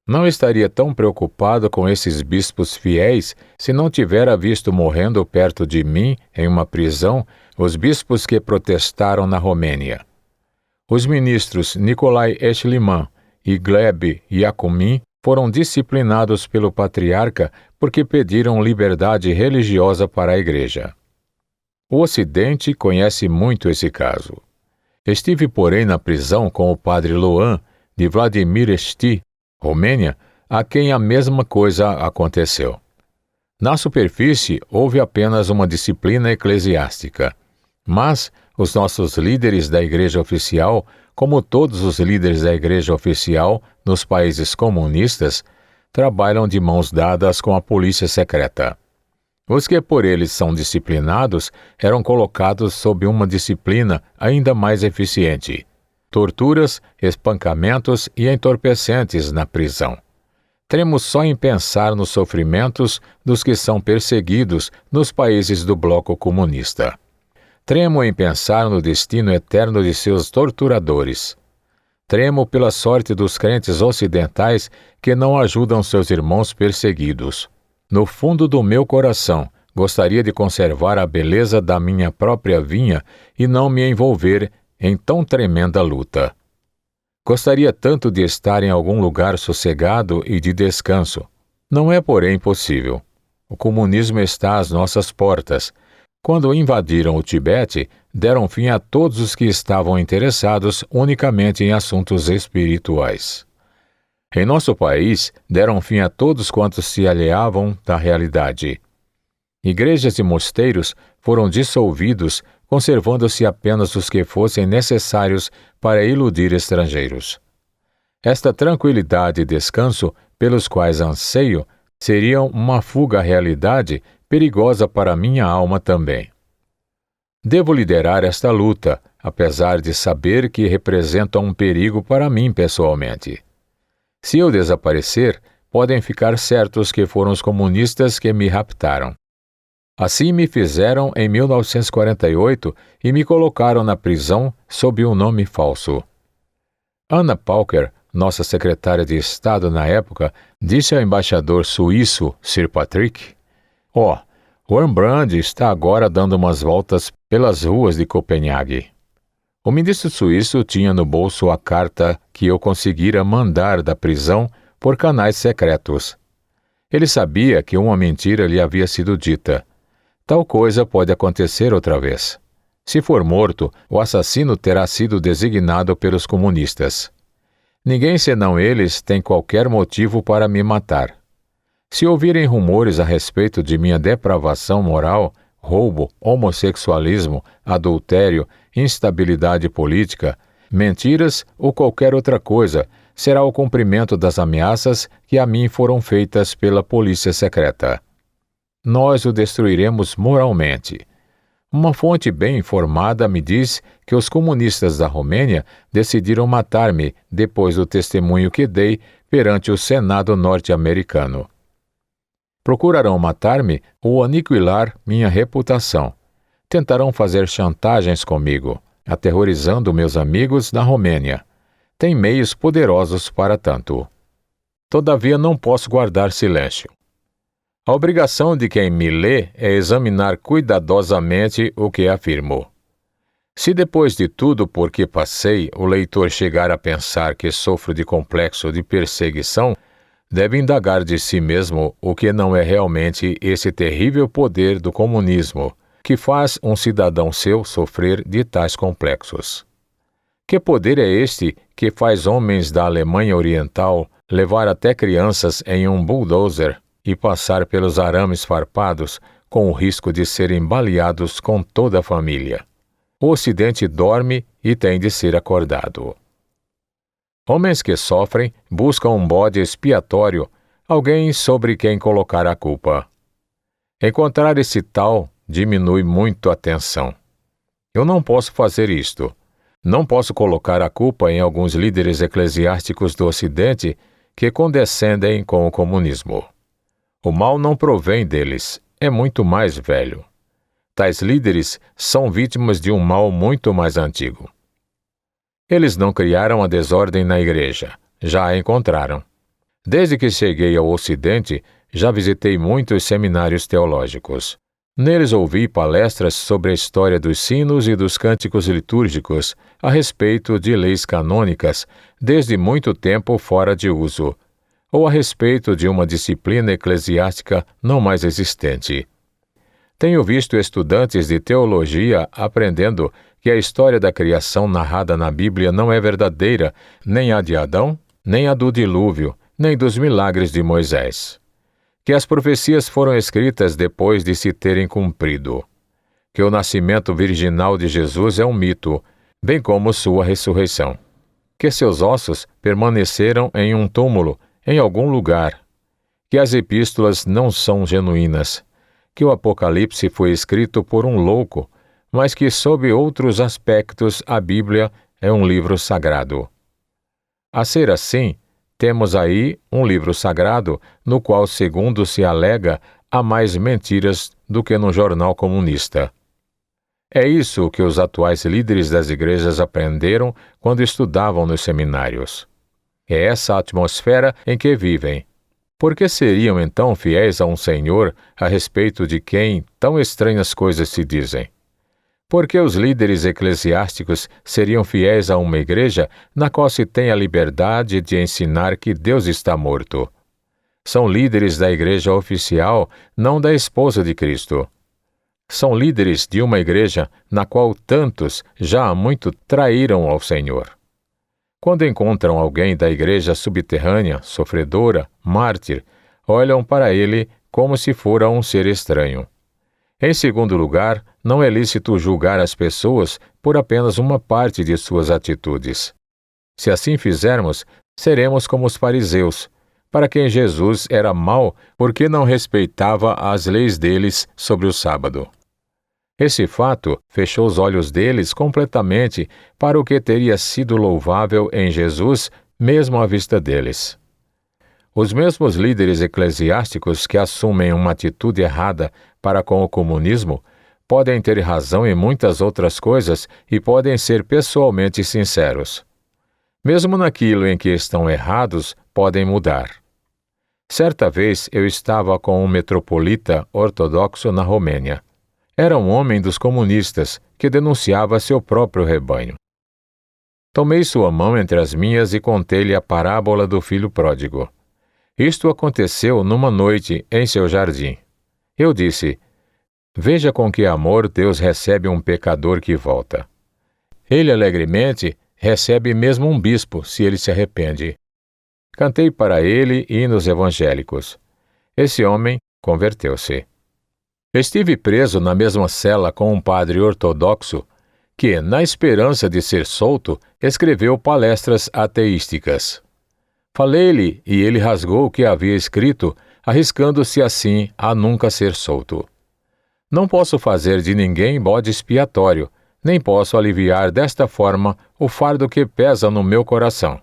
Não estaria tão preocupado com esses bispos fiéis se não tivera visto morrendo perto de mim, em uma prisão, os bispos que protestaram na Romênia. Os ministros Nicolai Eschliman e Gleb Yakumin foram disciplinados pelo patriarca porque pediram liberdade religiosa para a Igreja. O Ocidente conhece muito esse caso. Estive, porém, na prisão com o padre Loan, de Vladimir-Sti, Romênia, a quem a mesma coisa aconteceu. Na superfície, houve apenas uma disciplina eclesiástica, mas os nossos líderes da Igreja Oficial, como todos os líderes da Igreja Oficial nos países comunistas, trabalham de mãos dadas com a polícia secreta. Os que por eles são disciplinados eram colocados sob uma disciplina ainda mais eficiente: torturas, espancamentos e entorpecentes na prisão. Tremo só em pensar nos sofrimentos dos que são perseguidos nos países do bloco comunista. Tremo em pensar no destino eterno de seus torturadores. Tremo pela sorte dos crentes ocidentais que não ajudam seus irmãos perseguidos. No fundo do meu coração, gostaria de conservar a beleza da minha própria vinha e não me envolver em tão tremenda luta. Gostaria tanto de estar em algum lugar sossegado e de descanso. Não é, porém, possível. O comunismo está às nossas portas. Quando invadiram o Tibete, deram fim a todos os que estavam interessados unicamente em assuntos espirituais. Em nosso país, deram fim a todos quantos se alheavam da realidade. Igrejas e mosteiros foram dissolvidos, conservando-se apenas os que fossem necessários para iludir estrangeiros. Esta tranquilidade e descanso, pelos quais anseio, seriam uma fuga à realidade perigosa para minha alma também. Devo liderar esta luta, apesar de saber que representa um perigo para mim pessoalmente. Se eu desaparecer, podem ficar certos que foram os comunistas que me raptaram. Assim me fizeram em 1948 e me colocaram na prisão sob um nome falso. Anna Pauker, nossa secretária de Estado na época, disse ao embaixador suíço Sir Patrick: o Rembrandt está agora dando umas voltas pelas ruas de Copenhague. O ministro suíço tinha no bolso a carta que eu conseguira mandar da prisão por canais secretos. Ele sabia que uma mentira lhe havia sido dita. Tal coisa pode acontecer outra vez. Se for morto, o assassino terá sido designado pelos comunistas. Ninguém senão eles tem qualquer motivo para me matar. Se ouvirem rumores a respeito de minha depravação moral, roubo, homossexualismo, adultério, instabilidade política, mentiras ou qualquer outra coisa, será o cumprimento das ameaças que a mim foram feitas pela polícia secreta. Nós o destruiremos moralmente. Uma fonte bem informada me diz que os comunistas da Romênia decidiram matar-me depois do testemunho que dei perante o Senado norte-americano. Procurarão matar-me ou aniquilar minha reputação. Tentarão fazer chantagens comigo, aterrorizando meus amigos da Romênia. Tem meios poderosos para tanto. Todavia não posso guardar silêncio. A obrigação de quem me lê é examinar cuidadosamente o que afirmo. Se depois de tudo por que passei, o leitor chegar a pensar que sofro de complexo de perseguição, deve indagar de si mesmo o que não é realmente esse terrível poder do comunismo, que faz um cidadão seu sofrer de tais complexos. Que poder é este que faz homens da Alemanha Oriental levar até crianças em um bulldozer e passar pelos arames farpados com o risco de serem baleados com toda a família? O Ocidente dorme e tem de ser acordado. Homens que sofrem buscam um bode expiatório, alguém sobre quem colocar a culpa. Encontrar esse tal diminui muito a tensão. Eu não posso fazer isto. Não posso colocar a culpa em alguns líderes eclesiásticos do Ocidente que condescendem com o comunismo. O mal não provém deles, é muito mais velho. Tais líderes são vítimas de um mal muito mais antigo. Eles não criaram a desordem na igreja, já a encontraram. Desde que cheguei ao Ocidente, já visitei muitos seminários teológicos. Neles ouvi palestras sobre a história dos sinos e dos cânticos litúrgicos a respeito de leis canônicas desde muito tempo fora de uso, ou a respeito de uma disciplina eclesiástica não mais existente. Tenho visto estudantes de teologia aprendendo que a história da criação narrada na Bíblia não é verdadeira, nem a de Adão, nem a do dilúvio, nem dos milagres de Moisés. Que as profecias foram escritas depois de se terem cumprido. Que o nascimento virginal de Jesus é um mito, bem como sua ressurreição. Que seus ossos permaneceram em um túmulo, em algum lugar. Que as epístolas não são genuínas. Que o Apocalipse foi escrito por um louco, mas que, sob outros aspectos, a Bíblia é um livro sagrado. A ser assim, temos aí um livro sagrado no qual, segundo se alega, há mais mentiras do que no jornal comunista. É isso que os atuais líderes das igrejas aprenderam quando estudavam nos seminários. É essa a atmosfera em que vivem. Por que seriam então fiéis a um Senhor a respeito de quem tão estranhas coisas se dizem? Por que os líderes eclesiásticos seriam fiéis a uma igreja na qual se tem a liberdade de ensinar que Deus está morto? São líderes da igreja oficial, não da esposa de Cristo. São líderes de uma igreja na qual tantos já há muito traíram ao Senhor. Quando encontram alguém da igreja subterrânea, sofredora, mártir, olham para ele como se fora um ser estranho. Em segundo lugar, não é lícito julgar as pessoas por apenas uma parte de suas atitudes. Se assim fizermos, seremos como os fariseus, para quem Jesus era mau porque não respeitava as leis deles sobre o sábado. Esse fato fechou os olhos deles completamente para o que teria sido louvável em Jesus, mesmo à vista deles. Os mesmos líderes eclesiásticos que assumem uma atitude errada para com o comunismo podem ter razão em muitas outras coisas e podem ser pessoalmente sinceros. Mesmo naquilo em que estão errados, podem mudar. Certa vez eu estava com um metropolita ortodoxo na Romênia. Era um homem dos comunistas que denunciava seu próprio rebanho. Tomei sua mão entre as minhas e contei-lhe a parábola do filho pródigo. Isto aconteceu numa noite em seu jardim. Eu disse: veja com que amor Deus recebe um pecador que volta. Ele alegremente recebe mesmo um bispo, se ele se arrepende. Cantei para ele hinos evangélicos. Esse homem converteu-se. Estive preso na mesma cela com um padre ortodoxo que, na esperança de ser solto, escreveu palestras ateísticas. Falei-lhe e ele rasgou o que havia escrito, arriscando-se assim a nunca ser solto. Não posso fazer de ninguém bode expiatório, nem posso aliviar desta forma o fardo que pesa no meu coração.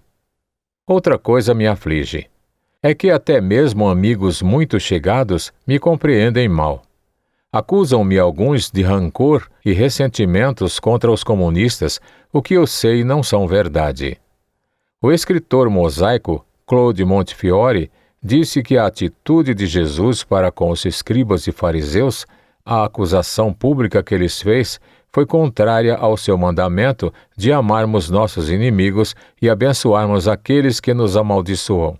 Outra coisa me aflige. É que até mesmo amigos muito chegados me compreendem mal. Acusam-me alguns de rancor e ressentimentos contra os comunistas, o que eu sei não são verdade. O escritor mosaico Claude Montefiore disse que a atitude de Jesus para com os escribas e fariseus, a acusação pública que lhes fez, foi contrária ao seu mandamento de amarmos nossos inimigos e abençoarmos aqueles que nos amaldiçoam.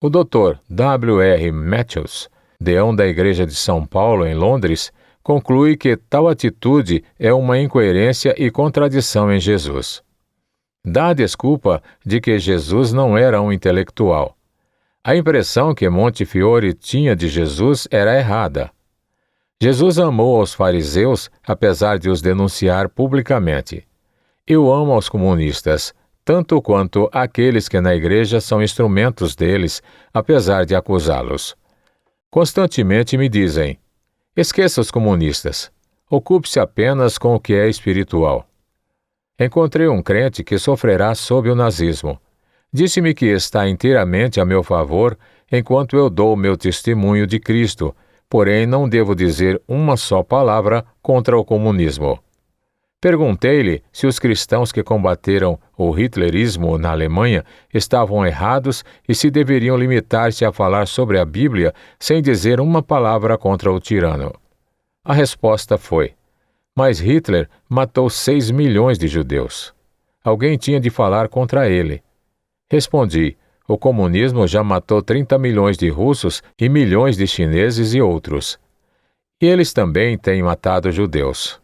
O Dr. W.R. Matthews, deão da Igreja de São Paulo, em Londres, conclui que tal atitude é uma incoerência e contradição em Jesus. Dá a desculpa de que Jesus não era um intelectual. A impressão que Montefiore tinha de Jesus era errada. Jesus amou aos fariseus, apesar de os denunciar publicamente. Eu amo aos comunistas, tanto quanto aqueles que na igreja são instrumentos deles, apesar de acusá-los. Constantemente me dizem: esqueça os comunistas, ocupe-se apenas com o que é espiritual. Encontrei um crente que sofrerá sob o nazismo. Disse-me que está inteiramente a meu favor enquanto eu dou meu testemunho de Cristo, porém não devo dizer uma só palavra contra o comunismo. Perguntei-lhe se os cristãos que combateram o hitlerismo na Alemanha estavam errados e se deveriam limitar-se a falar sobre a Bíblia sem dizer uma palavra contra o tirano. A resposta foi: mas Hitler matou 6 milhões de judeus. Alguém tinha de falar contra ele. Respondi: o comunismo já matou 30 milhões de russos e milhões de chineses e outros. E eles também têm matado judeus.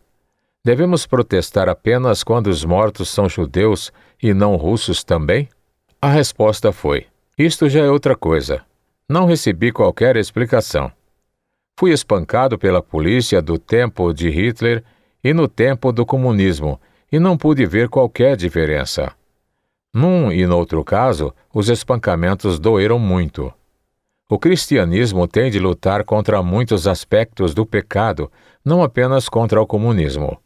Devemos protestar apenas quando os mortos são judeus e não russos também? A resposta foi: isto já é outra coisa. Não recebi qualquer explicação. Fui espancado pela polícia do tempo de Hitler e no tempo do comunismo, e não pude ver qualquer diferença. Num e noutro caso, os espancamentos doeram muito. O cristianismo tem de lutar contra muitos aspectos do pecado, não apenas contra o comunismo.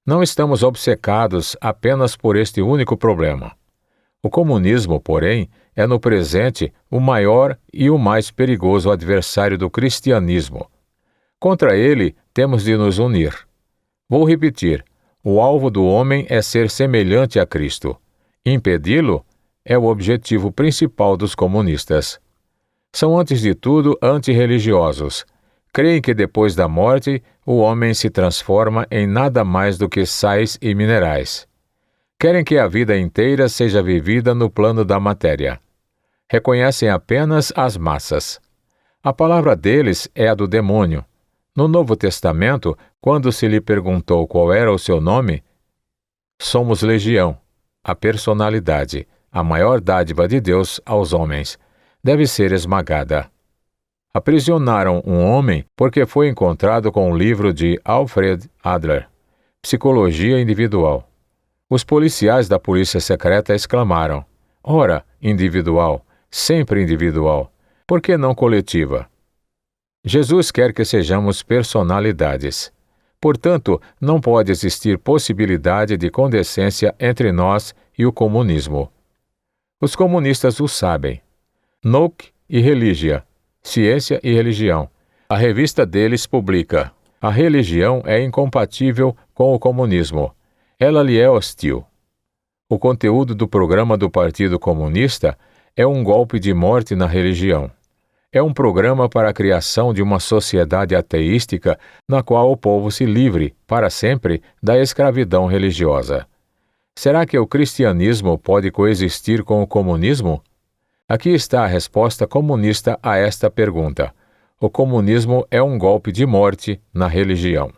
Não estamos obcecados apenas por este único problema. O comunismo, porém, é no presente o maior e o mais perigoso adversário do cristianismo. Contra ele, temos de nos unir. Vou repetir: o alvo do homem é ser semelhante a Cristo. Impedi-lo é o objetivo principal dos comunistas. São, antes de tudo, antirreligiosos. Creem que depois da morte, o homem se transforma em nada mais do que sais e minerais. Querem que a vida inteira seja vivida no plano da matéria. Reconhecem apenas as massas. A palavra deles é a do demônio. No Novo Testamento, quando se lhe perguntou qual era o seu nome, somos legião, a personalidade, a maior dádiva de Deus aos homens, deve ser esmagada. Aprisionaram um homem porque foi encontrado com um livro de Alfred Adler, Psicologia Individual. Os policiais da polícia secreta exclamaram: ora, individual, sempre individual, por que não coletiva? Jesus quer que sejamos personalidades. Portanto, não pode existir possibilidade de condescência entre nós e o comunismo. Os comunistas o sabem. Nock e Religia, Ciência e Religião. A revista deles publica: a religião é incompatível com o comunismo. Ela lhe é hostil. O conteúdo do programa do Partido Comunista é um golpe de morte na religião. É um programa para a criação de uma sociedade ateística na qual o povo se livre, para sempre, da escravidão religiosa. Será que o cristianismo pode coexistir com o comunismo? Aqui está a resposta comunista a esta pergunta: o comunismo é um golpe de morte na religião.